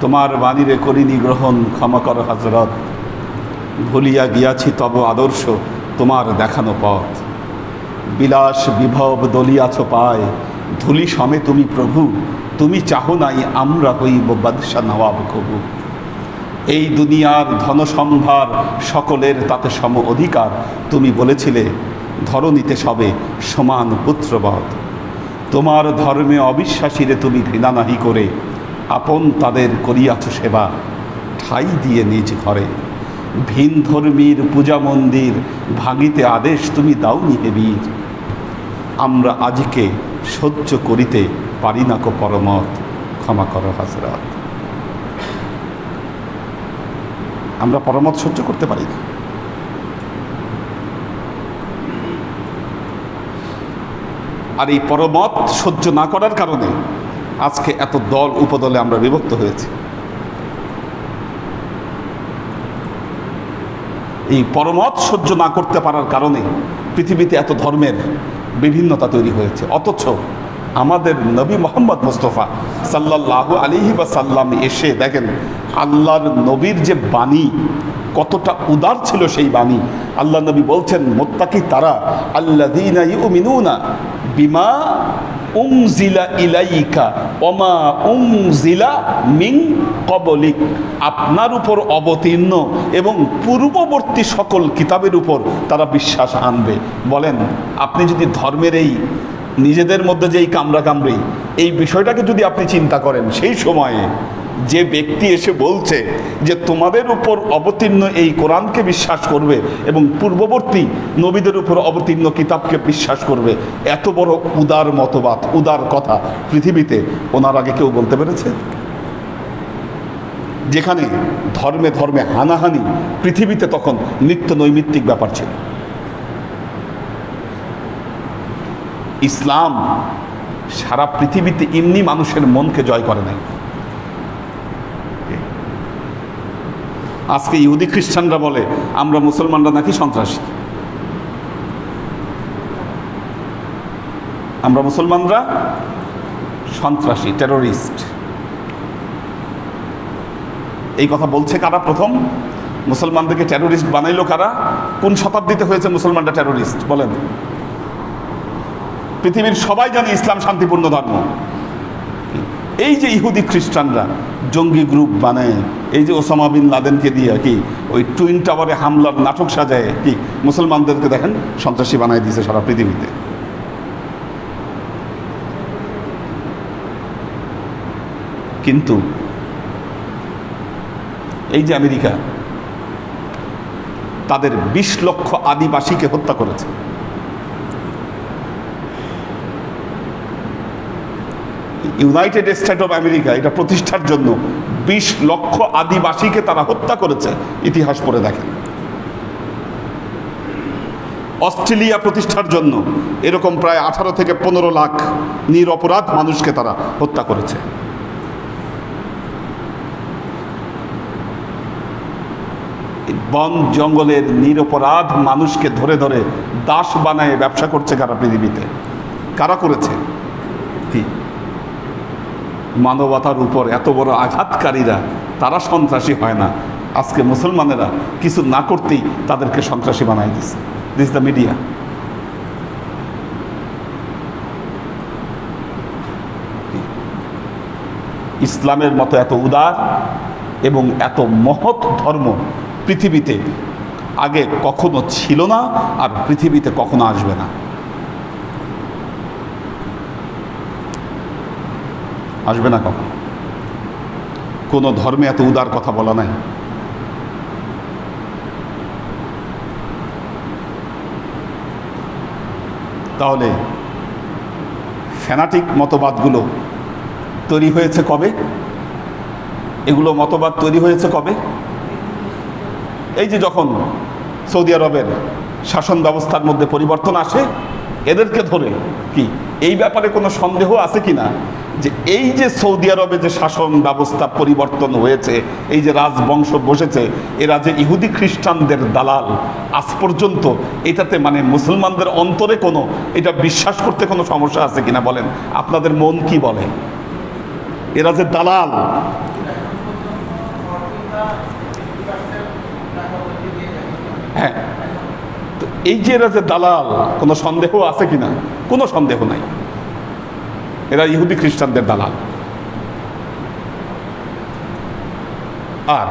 তোমার বাণীরে করিনি গ্রহণ, ক্ষমা কর হযরত, ভুলিয়া গিয়াছি তব আদর্শ, তোমার দেখানো পথ। বিলাস বিভব দলিয়াছ পায়, ধুলি সমে তুমি প্রভু, তুমি চাহো নাই আমরা হইব বাদশা নওয়াব কবু। এই দুনিয়ার ধনসম্ভার সকলের তাতে সম অধিকার, তুমি বলেছিলে ধরণীতে সবে সমান পুত্রবধ। তোমার ধর্মে অবিশ্বাসীরে তুমি ঘৃণা নাহি করে, আপন তাদের করিয়াছ সেবা ঠাই দিয়ে নিজ ঘরে। ভিন ধর্মীর পূজা মন্দির ভাঙিতে আদেশ তুমি দাওনি হে বীর। আমরা আজকে সহ্য করিতে পারি না কো পরমত, ক্ষমা করো হযরত। আমরা পরমত সহ্য করতে পারি না। আর এই পরমত সহ্য না করার কারণে আজকে এত দল উপদলে আমরা বিভক্ত হয়েছি। এই পরমত সহ্য না করতে পারার কারণে পৃথিবীতে এত ধর্মের বিভিন্নতা তৈরি হয়েছে। অথচ আমাদের নবী মুহাম্মদ মুস্তাফা সাল্লাল্লাহু আলাইহি ওয়াসাল্লাম এসে দেখেন আল্লাহর নবীর যে বাণী কতটা উদার ছিল। সেই বাণী আল্লাহ নবী বলছেন, মুত্তাকি তারা আল্লাযীনা ইউমিনুনা বিমা উনজিলা ইলাইকা ওমা উনজিলা মিন ক্বাবলিক। আপনার উপর অবতীর্ণ এবং পূর্ববর্তী সকল কিতাবের উপর তারা বিশ্বাস আনবে। বলেন, আপনি যদি ধর্মের এই নিজেদের মধ্যে যে এই কামড়াকামড়ি, এই বিষয়টাকে যদি আপনি চিন্তা করেন, সেই সময়ে যে ব্যক্তি এসে বলছে যে তোমাদের উপর অবতীর্ণ এই কোরআনকে বিশ্বাস করবে এবং পূর্ববর্তী নবীদের উপর অবতীর্ণ কিতাবকে বিশ্বাস করবে, এত বড় উদার মতবাদ, উদার কথা পৃথিবীতে ওনার আগে কেউ বলতে পেরেছে? যেখানে ধর্মে ধর্মে হানাহানি পৃথিবীতে তখন নিত্য নৈমিত্তিক ব্যাপার ছিল। ইসলাম সারা পৃথিবীতে এমনি মানুষের মনকে জয় করে নাই। আজকে ইহুদি খ্রিস্টানরা বলে আমরা মুসলমানরা নাকি সন্ত্রাসী, আমরা মুসলমানরা সন্ত্রাসী, টেরোরিস্ট। এই কথা বলছে কারা? প্রথম মুসলমানদেরকে টেরোরিস্ট বানাইলো কারা? কোন শতাব্দীতে হয়েছে মুসলমানরা টেরোরিস্ট বলেন? পৃথিবীর সবাই জানে ইসলাম শান্তিপূর্ণ ধর্ম। এই যে ইহুদি খ্রিস্টানরা জঙ্গি গ্রুপ বানায়, এই যে ওসামা বিন লাদেনকে দিয়ে কি ওই টুইন টাওয়ারে হামলার নাটক সাজায়, কি মুসলমানদেরকে দেখেন সন্ত্রাসী বানায় দিয়েছে সারা পৃথিবীতে। কিন্তু এই যে আমেরিকা তাদের 20 লক্ষ আদিবাসীকে হত্যা করেছে। ইউনাইটেড স্টেট অফ আমেরিকা এটা প্রতিষ্ঠার জন্য 20 লক্ষ আদিবাসীকে তারা হত্যা করেছে। ইতিহাস পড়ে দেখেন। অস্ট্রেলিয়া প্রতিষ্ঠার জন্য এরকম প্রায় 18 থেকে 15 লাখ নিরপরাধ মানুষকে তারা হত্যা করেছে। বন জঙ্গলের নিরপরাধ মানুষকে ধরে ধরে দাস বানায় ব্যবসা করছে কারা পৃথিবীতে? কারা করেছে? কি মানবতার উপর এত বড় আঘাতকারীরা, তারা সন্ত্রাসী হয় না। আজকে মুসলমানেরা কিছু না করতেই তাদেরকে সন্ত্রাসী বানাই দিচ্ছে। This the media. ইসলামের মতো এত উদার এবং এত মহৎ ধর্ম পৃথিবীতে আগে কখনো ছিল না, আর পৃথিবীতে কখনো আসবে না। আসবে না কখনো। কোনো ধর্মে এত উদার কথা বলা নাই। তাহলে ফ্যানাটিক মতবাদগুলো তৈরি হয়েছে কবে? এগুলো মতবাদ তৈরি হয়েছে কবে? এই যে যখন সৌদি আরবের শাসন ব্যবস্থার মধ্যে পরিবর্তন আসে, এদেরকে ধরে কি এই ব্যাপারে কোনো সন্দেহ আছে কিনা যে এই যে সৌদি আরবে যে শাসন ব্যবস্থা পরিবর্তন হয়েছে, এই যে রাজবংশ বসেছে, এরা যে ইহুদি খ্রিস্টানদের দালাল, আজ পর্যন্ত এটাতে মানে মুসলমানদের অন্তরে কোনো এটা বিশ্বাস করতে কোনো সমস্যা আছে কিনা বলেন? আপনাদের মন কি বলে? এরা যে দালাল, হ্যাঁ, তো এই যে এরা যে দালাল, কোনো সন্দেহ আছে কিনা? কোনো সন্দেহ নাই, এরা ইহুদি খ্রিস্টানদের দালাল। আর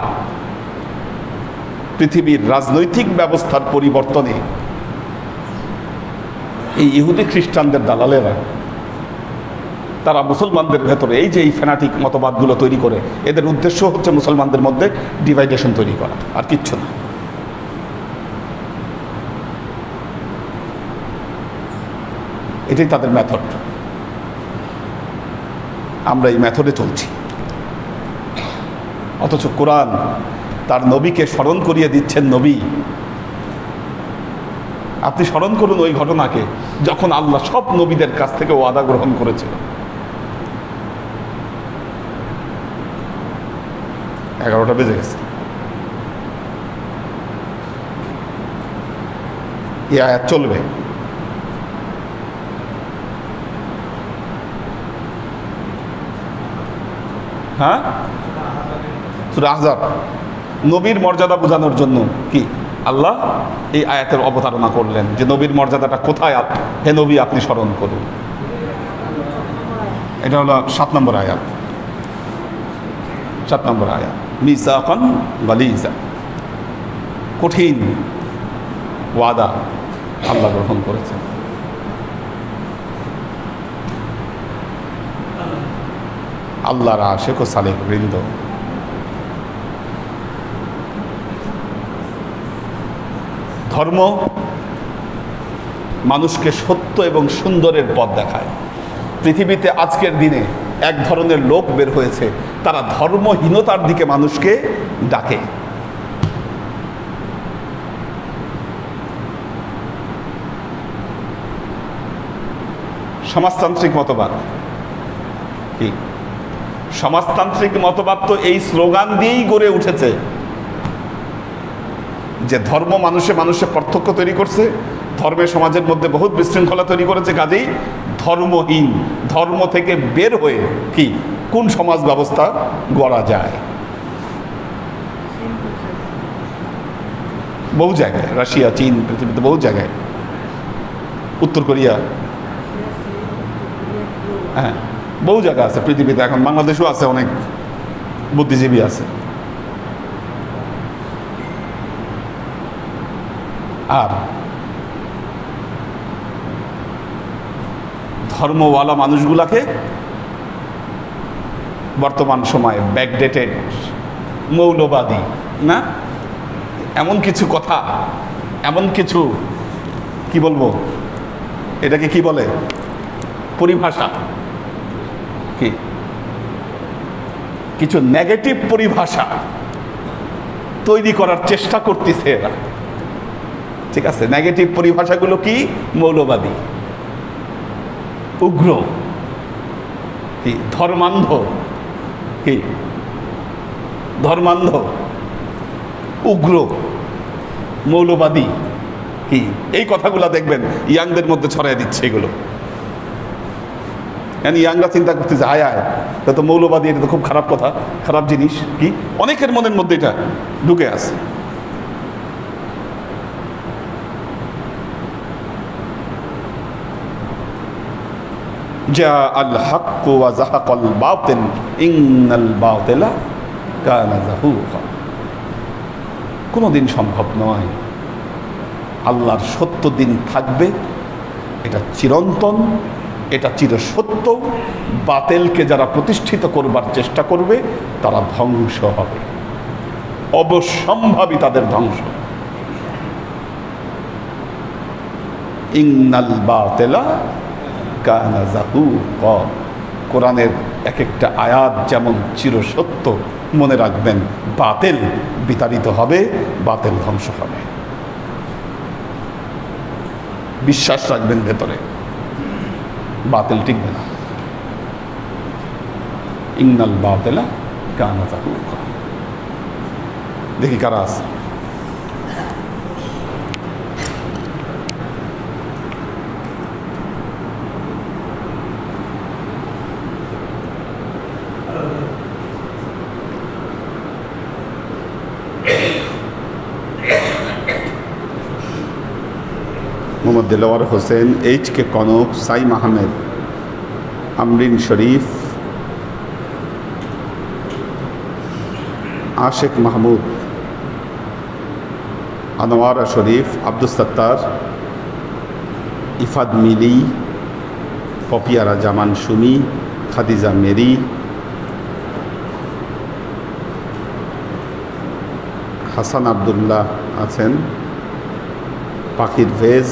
পৃথিবীর রাজনৈতিক ব্যবস্থার পরিবর্তনে এই ইহুদি খ্রিস্টানদের দালালেরা তারা মুসলমানদের ভেতরে এই যে এই ফ্যানাটিক মতবাদগুলো তৈরি করে, এদের উদ্দেশ্য হচ্ছে মুসলমানদের মধ্যে ডিভাইডেশন তৈরি করা, আর কিচ্ছু না। এটাই তাদের মেথড। আমরা এই মেথডে চলছি। অথচ কোরআন তার নবীকে স্মরণ করিয়ে দিচ্ছেন। নবী, আপনি স্মরণ করুন ওই ঘটনাকে যখন আল্লাহ সব নবীদের কাছ থেকে ওয়াদা গ্রহণ করেছিল। 11টা বেজে গেছে। এই আয়াত চলবে। হ্যাঁ, সূরা আহজাব। নবীর মর্যাদা বোঝানোর জন্য কি আল্লাহ এই আয়াতের অবতারণা করলেন যে নবীর মর্যাদাটা কোথায়, হে নবী আপনি স্মরণ করুন। এটা হলো 7 নম্বর আয়াত। 7 নম্বর আয়াত, মিসাকান গালিজা, কঠিন ওয়াদা আল্লাহ গ্রহণ করেছেন। আল্লাহর আশিক ও সালেক বৃন্দ, ধর্ম মানুষকে সত্য এবং সুন্দরের পথ দেখায়। পৃথিবীতে আজকের দিনে এক ধরনের লোক বের হয়েছে, তারা ধর্মহীনতার দিকে মানুষকে ডাকে। সমাজতান্ত্রিক মতবাদ কি? সমাজতান্ত্রিক মতবাদ তো এই স্লোগান দিয়েই গড়ে উঠেছে যে ধর্ম মানুষে মানুষে পার্থক্য তৈরি করছে, ধর্মে সমাজের মধ্যে বহুত বিশৃঙ্খলা তৈরি করেছে, কাজেই ধর্মহীন, ধর্ম থেকে বের হয়ে কি কোন সমাজ ব্যবস্থা গড়া যায়। বহু জায়গায়, রাশিয়া, চীন, পৃথিবীতে বহু জায়গায়, উত্তর কোরিয়া, হ্যাঁ বহু জায়গা আছে পৃথিবীতে, এখন বাংলাদেশও আছে, অনেক বুদ্ধিজীবী আছে। আর ধর্মওয়ালা মানুষগুলাকে বর্তমান সময়ে ব্যাকডেটেড মৌলবাদী, না এমন কিছু কথা, এমন কিছু কি বলবো, এটাকে কি বলে, পরিভাষা, কি কিছু নেগেটিভ পরিভাষা তৈরি করার চেষ্টা করতেছে এরা। ঠিক আছে, নেগেটিভ পরিভাষাগুলো কি? মৌলবাদী, উগ্র, কি ধর্মান্ধ, কি ধর্মান্ধ, উগ্র, মৌলবাদী, কি এই কথাগুলো দেখবেন ইয়াংদের মধ্যে ছড়াই দিচ্ছে এগুলো। ইয়াংরা চিন্তা করতেছে আয় আয়, তা তো মৌলবাদী, এটা তো খুব খারাপ কথা, খারাপ জিনিস, কি অনেকের মনের মধ্যে এটা ঢুকে আছে। জাআল হাক্কু ওয়া যাহাকাল বাতিল ইন্নাল বাতিলা কানা যাহুকা। কোনোদিন সম্ভব নয়, আল্লাহর সত্য দিন থাকবে, এটা চিরন্তন, এটা চিরসত্য। বাতিলকে যারা প্রতিষ্ঠিত করবার চেষ্টা করবে তারা ধ্বংস হবে, অবশ্যম্ভাবী তাদের ধ্বংস। ইন্নাল বাতিলা কানা যাহুকা। কোরআনের এক একটা আয়াত যেমন চিরসত্য, মনে রাখবেন বাতিল বিতাড়িত হবে, বাতিল ধ্বংস হবে। বিশ্বাস রাখবেন ভেতরে, বাতিল টিকবে না। ইন্নাল বাতিলা কানা যাহুকা। দেখি কারা আছে। মোহাম্মদ দেলোয়ার হোসেন, এইচ কে কনক, সাইম আহমেদ, আমরিন শরীফ, আশেক মাহমুদ, আনোয়ারা শরীফ, আব্দুল সত্তার, ইফাদ মিলি, পপিয়ারা জামান সুমি, খাদিজা মেরি, হাসান আবদুল্লাহ আছেন, পাখির veg,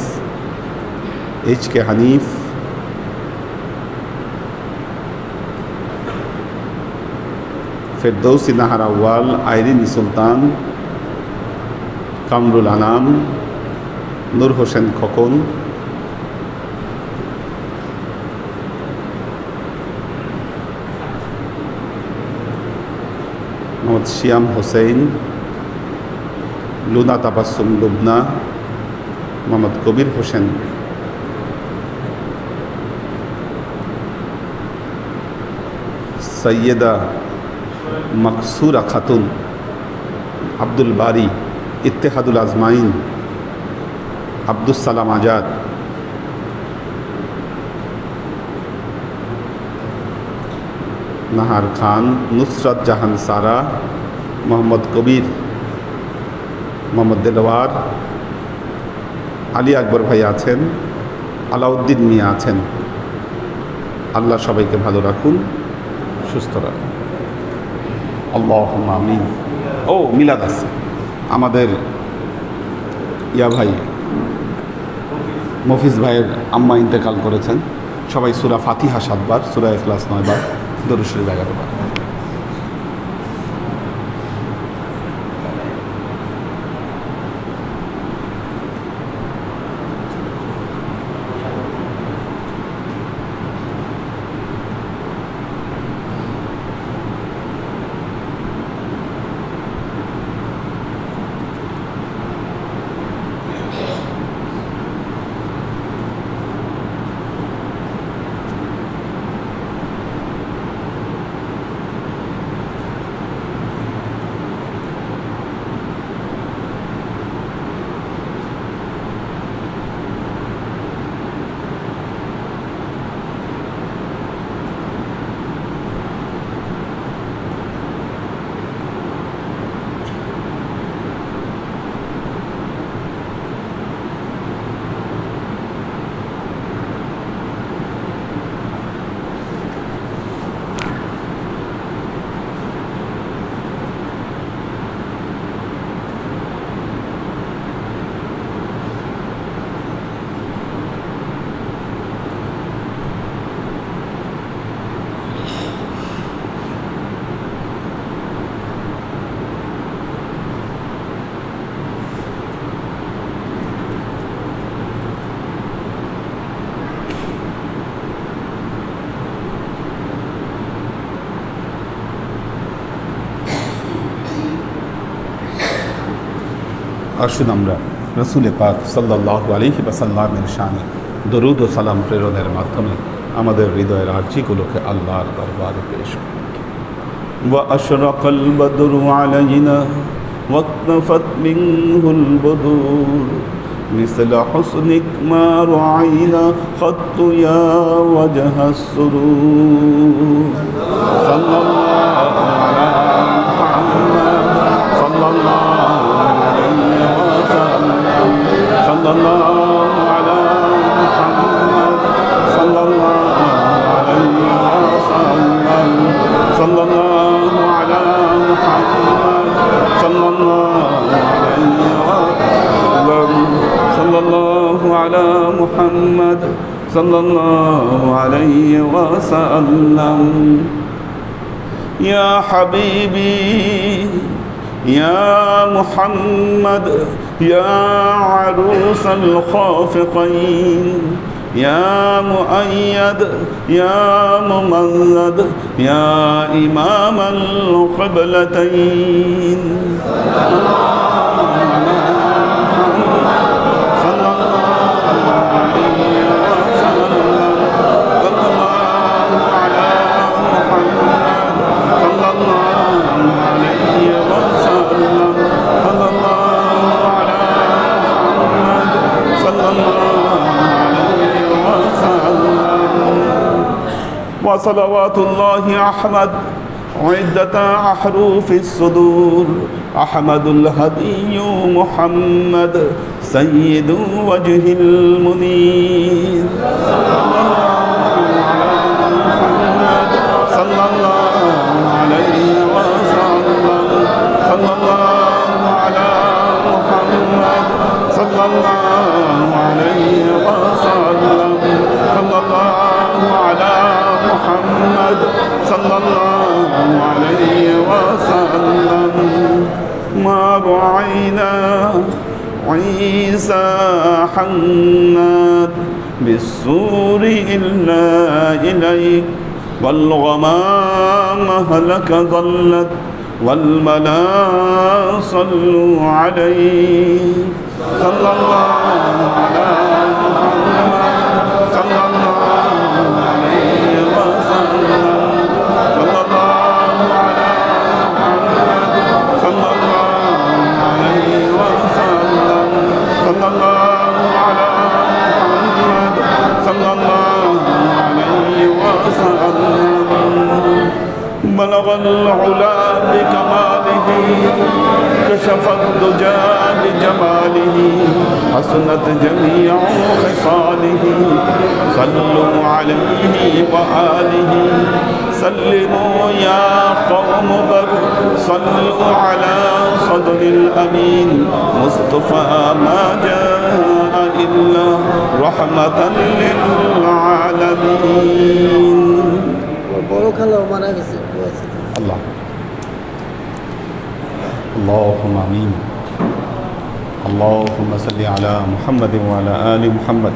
H K Hanif, Ferdousi Nahar আউয়াল, আইরিন সুলতান, কামরুল আনাম, নূর হোসেন খোকন, মোহাম্মদ শিয়াম হোসেন, লুনা তাবাসসুম লুবনা, মোহাম্মদ কবির হোসেন, সৈয়দা মকসুরা খাতুন, আব্দুল বারি, ইত্তেহাদুল আজমাইন, আব্দুল সালাম আজাদ, নাহার খান, নুসরত জাহান সারা, মোহাম্মদ কবির, মোহাম্মদ দেলোয়ার, আলী আকবর ভাই আছেন, আলাউদ্দিন মিয়া আছেন। আল্লাহ সবাইকে ভালো রাখুন, সুস্থ রাখেন। আল্লাহুম্মা আমিন। ও মিলাদ আছে, আমাদের ইয়া ভাই মফিজ ভাইয়ের আম্মা ইন্তেকাল করেছেন। সবাই সূরা ফাতিহা 7 বার, সূরা ইখলাস 9 বার, দরুদ শরীফ 11 বার। আসুন আমরা রাসূল পাক সাল্লাল্লাহু আলাইহি ওয়াসাল্লামের শানে দরুদ ও সালাম প্রেরণের মাধ্যমে আমাদের হৃদয়ের আরজিগুলোকে আল্লাহর দরবারে পেশ করি। ওয়া আশরাকাল বদরু আলাইনা ওয়াকতাফাত মিনহুল বদুর মিসলা হুসনিক মা রাআইনা খাত্তু ইয়া ওয়াজহাস সুরুর। সাল্লাল্লাহু আলা মুহাম্মাদ সাল্লাল্লাহু sallallahu ala Muhammad sallallahu alayhi wa sallam sallallahu ala Muhammad sallallahu alayhi wa sallam sallallahu ala Muhammad sallallahu alayhi wa sallam. Ya habibi يا محمد يا عروس الخافقين يا مؤيد يا ممجد يا إمام القبلتين وصلوات الله أحمد عدة أحرف الصدور أحمد الهدي محمد سيد وجه المنير صلى الله عليه وسلم صلى الله على محمد صلى الله عليه وسلم صلى الله على محمد صلى الله عليه وسلم. ما بعينا عيسى حنات بالسور إلا إليك والغمام هلك ظلت والملا صلوا عليه صلى الله على محمد صلى الله عليه وسلم صلى الله على محمد صلى الله عليه وسلم صلى الله على محمد صلى الله عليه وسلم. بلغ العلا بكماله كشف الدجى بجماله حسنت جميع خصاله صلوا عليه وآله سلموا يا قوم بر صلوا على صدر الأمين مصطفى ما جاء إلا رحمة للعالمين الله اللهم آمين اللهم صل على محمد وعلى آل محمد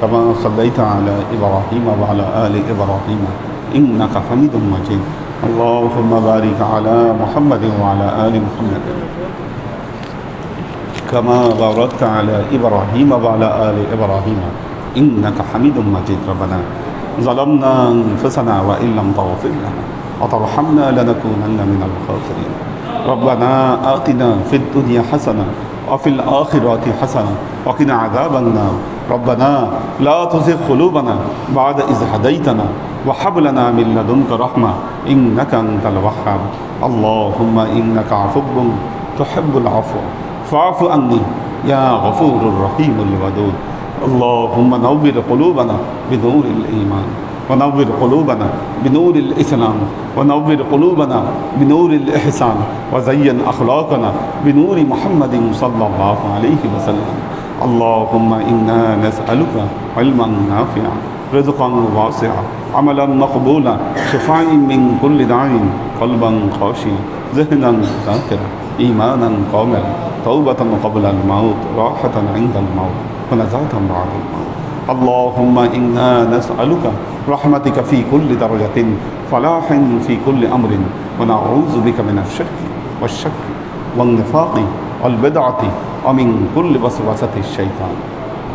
كما صليت على إبراهيم وعلى آل إبراهيم إنك حميد مجيد اللهم بارك على محمد وعلى آل محمد كما باركت على إبراهيم وعلى آل إبراهيم إنك حميد مجيد ربنا ظلمنا أنفسنا وإن لم تغفر لنا وترحمنا لنكونن من الخاسرين ربنا آتنا في الدنيا حسنة وفي الآخرة حسنة وقنا عذاب النار ربنا لا تزغ قلوبنا بعد إذ هديتنا وهب لنا من لدنك رحمة إنك أنت الوهاب اللهم إنك عفو تحب العفو فاعف عني يا غفور الرحيم الودود اللهم نور قلوبنا بنور الإيمان ونور قلوبنا بنور الإسلام ونور قلوبنا بنور الإحسان وزين أخلاقنا بنور محمد صلى الله عليه وسلم اللهم إنا نسألك علما نافعا رزقا واسعا عملا مقبولا شفاء من كل داء قلبا خاشعا ذهنا ذاكرا إيمانا كاملا توبة قبل الموت راحة عند الموت ونزاة بعد الموت اللهم إنا نسألك رحمتك في كل درجة فلاح في كل أمر ونعوذ بك من الشرك والشك والنفاق والبدعة ومن كل وسوسة الشيطان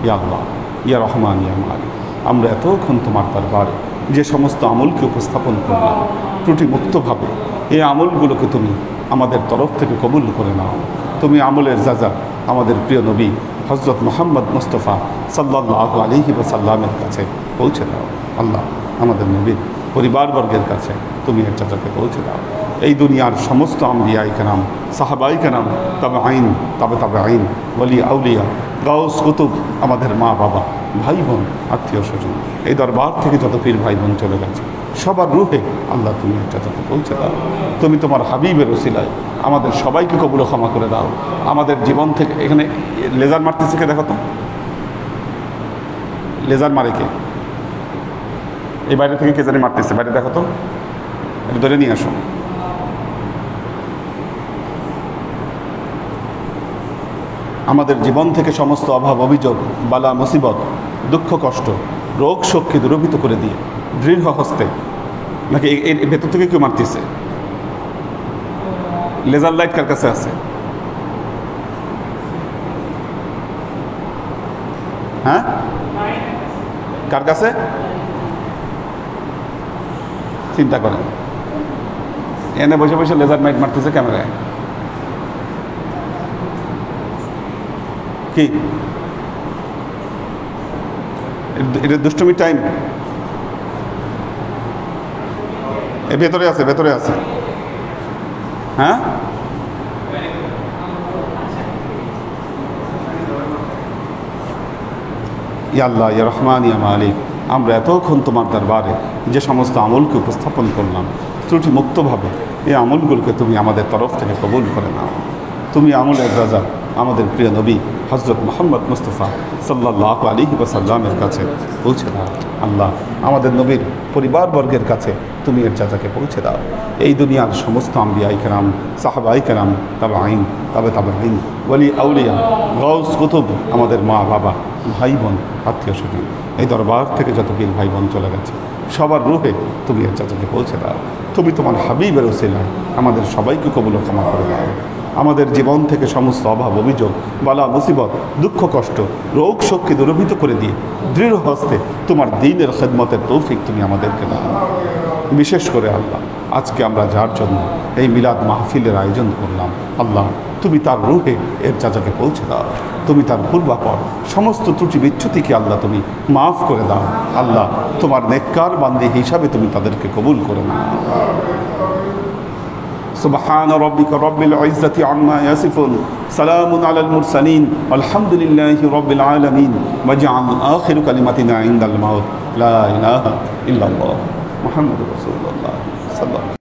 يا الله يا رحمن يا مالك আমরা এতক্ষণ তোমার দরবারে যে সমস্ত আমলকে উপস্থাপন করলাম ত্রুটি মুক্তভাবে এই আমলগুলোকে তুমি আমাদের তরফ থেকে কবুল করে নাও তুমি আমলের যাজা আমাদের প্রিয় নবী হযরত মুহাম্মদ মুস্তাফা সাল্লাল্লাহু আলাইহি ওয়াসাল্লামের কাছে পৌঁছে দাও আল্লাহ আমাদের নবীর পরিবারবর্গের কাছে তুমি এর যাজাকে পৌঁছে দাও এই দুনিয়ার সমস্ত আম্বিয়ায়ে কেরাম সাহাবায়ে কেরাম তাবেঈন তাবেঈন ওলি আউলিয়া গাউস কুতুব আমাদের মা বাবা ভাই বোন আত্মীয় স্বজন এই দরবার থেকে যত পীর ভাই বোন চলে গেছে সবার রূহে আল্লাহ তুমি এর যাজাকে পৌঁছে দাও তুমি তোমার হাবিবের ওসিলায় আমাদের সবাইকে কবুল ও ক্ষমা করে দাও আমাদের জীবন থেকে এখানে লেজার মারতেছে কে দেখো তো লেজার মারে কে এই বাইরে থেকে কে জানি মারতেছে বাইরে দেখো তো এটা ধরে নিয়ে আসো আমাদের জীবন থেকে সমস্ত অভাব অভিযোগ বালা মুসিবত দুঃখ কষ্ট রোগ শোককে দূরীভূত করে দিয়ে দৃঢ় হস্তে নাকি এর ভেতর থেকে কেউ মারতেছে লেজার লাইট কার কাছে আছে হ্যাঁ কার কাছে চিন্তা করেন এনে বসে বসে লেজার লাইট মারতেছে ক্যামেরায় কি এটা দুষ্টুমির টাইম এ ভেতরে আছে হ্যাঁ ইয়া আল্লাহ ইয়া রহমান ইয়া মালিক আমরা এতক্ষণ তোমার দরবারে যে সমস্ত আমলকে উপস্থাপন করলাম ত্রুটি মুক্তভাবে এই আমলগুলোকে তুমি আমাদের তরফ থেকে কবুল করে নাও তুমি আমলের রাজা আমাদের প্রিয় নবী হযরত মুহাম্মদ মুস্তাফা সাল্লাল্লাহু আলাইহি ওয়াসাল্লামের কাছে পৌঁছে দাও আল্লাহ আমাদের নবীর পরিবারবর্গের কাছে তুমি এর যাজাকে পৌঁছে দাও এই দুনিয়ার সমস্ত আম্বিয়ায়ে কেরাম সাহাবায়ে কেরাম তাবেঈন তাবেঈন ওলি আউলিয়া গাউস কুতুব আমাদের মা বাবা ভাই বোন আত্মীয় স্বজন এই দরবার থেকে যত পীর ভাই বোন চলে গেছে সবার রূহে তুমি এর যাজাকে পৌঁছে দাও তুমি তোমার হাবিবের ওসিলায় আমাদের সবাইকে কবুল ও ক্ষমা করে দাও আমাদের জীবন থেকে সমস্ত অভাব অভিযোগ বালা মুসিবত দুঃখ কষ্ট রোগ শোককে দূরীভূত করে দিয়ে দৃঢ় হস্তে তোমার দ্বীনের খেদমতের তৌফিক তুমি আমাদেরকে দাও বিশেষ করে আল্লাহ আজকে আমরা যার জন্য এই মিলাদ মাহফিলের আয়োজন করলাম আল্লাহ তুমি তার রূহে এর যাজাকে পৌঁছে দাও তুমি তার পূর্বাপর সমস্ত ত্রুটি বিচ্যুতিকে আল্লাহ তুমি মাফ করে দাও আল্লাহ তোমার নেককার বান্দী হিসাবে তুমি তাদেরকে কবুল করে নাও سبحان ربك رب العزة عما يصفون سلام على المرسلين والحمد لله رب العالمين واجعل آخر كلمتنا عند الموت لا إله إلا الله محمد رسول الله صلى الله عليه وسلم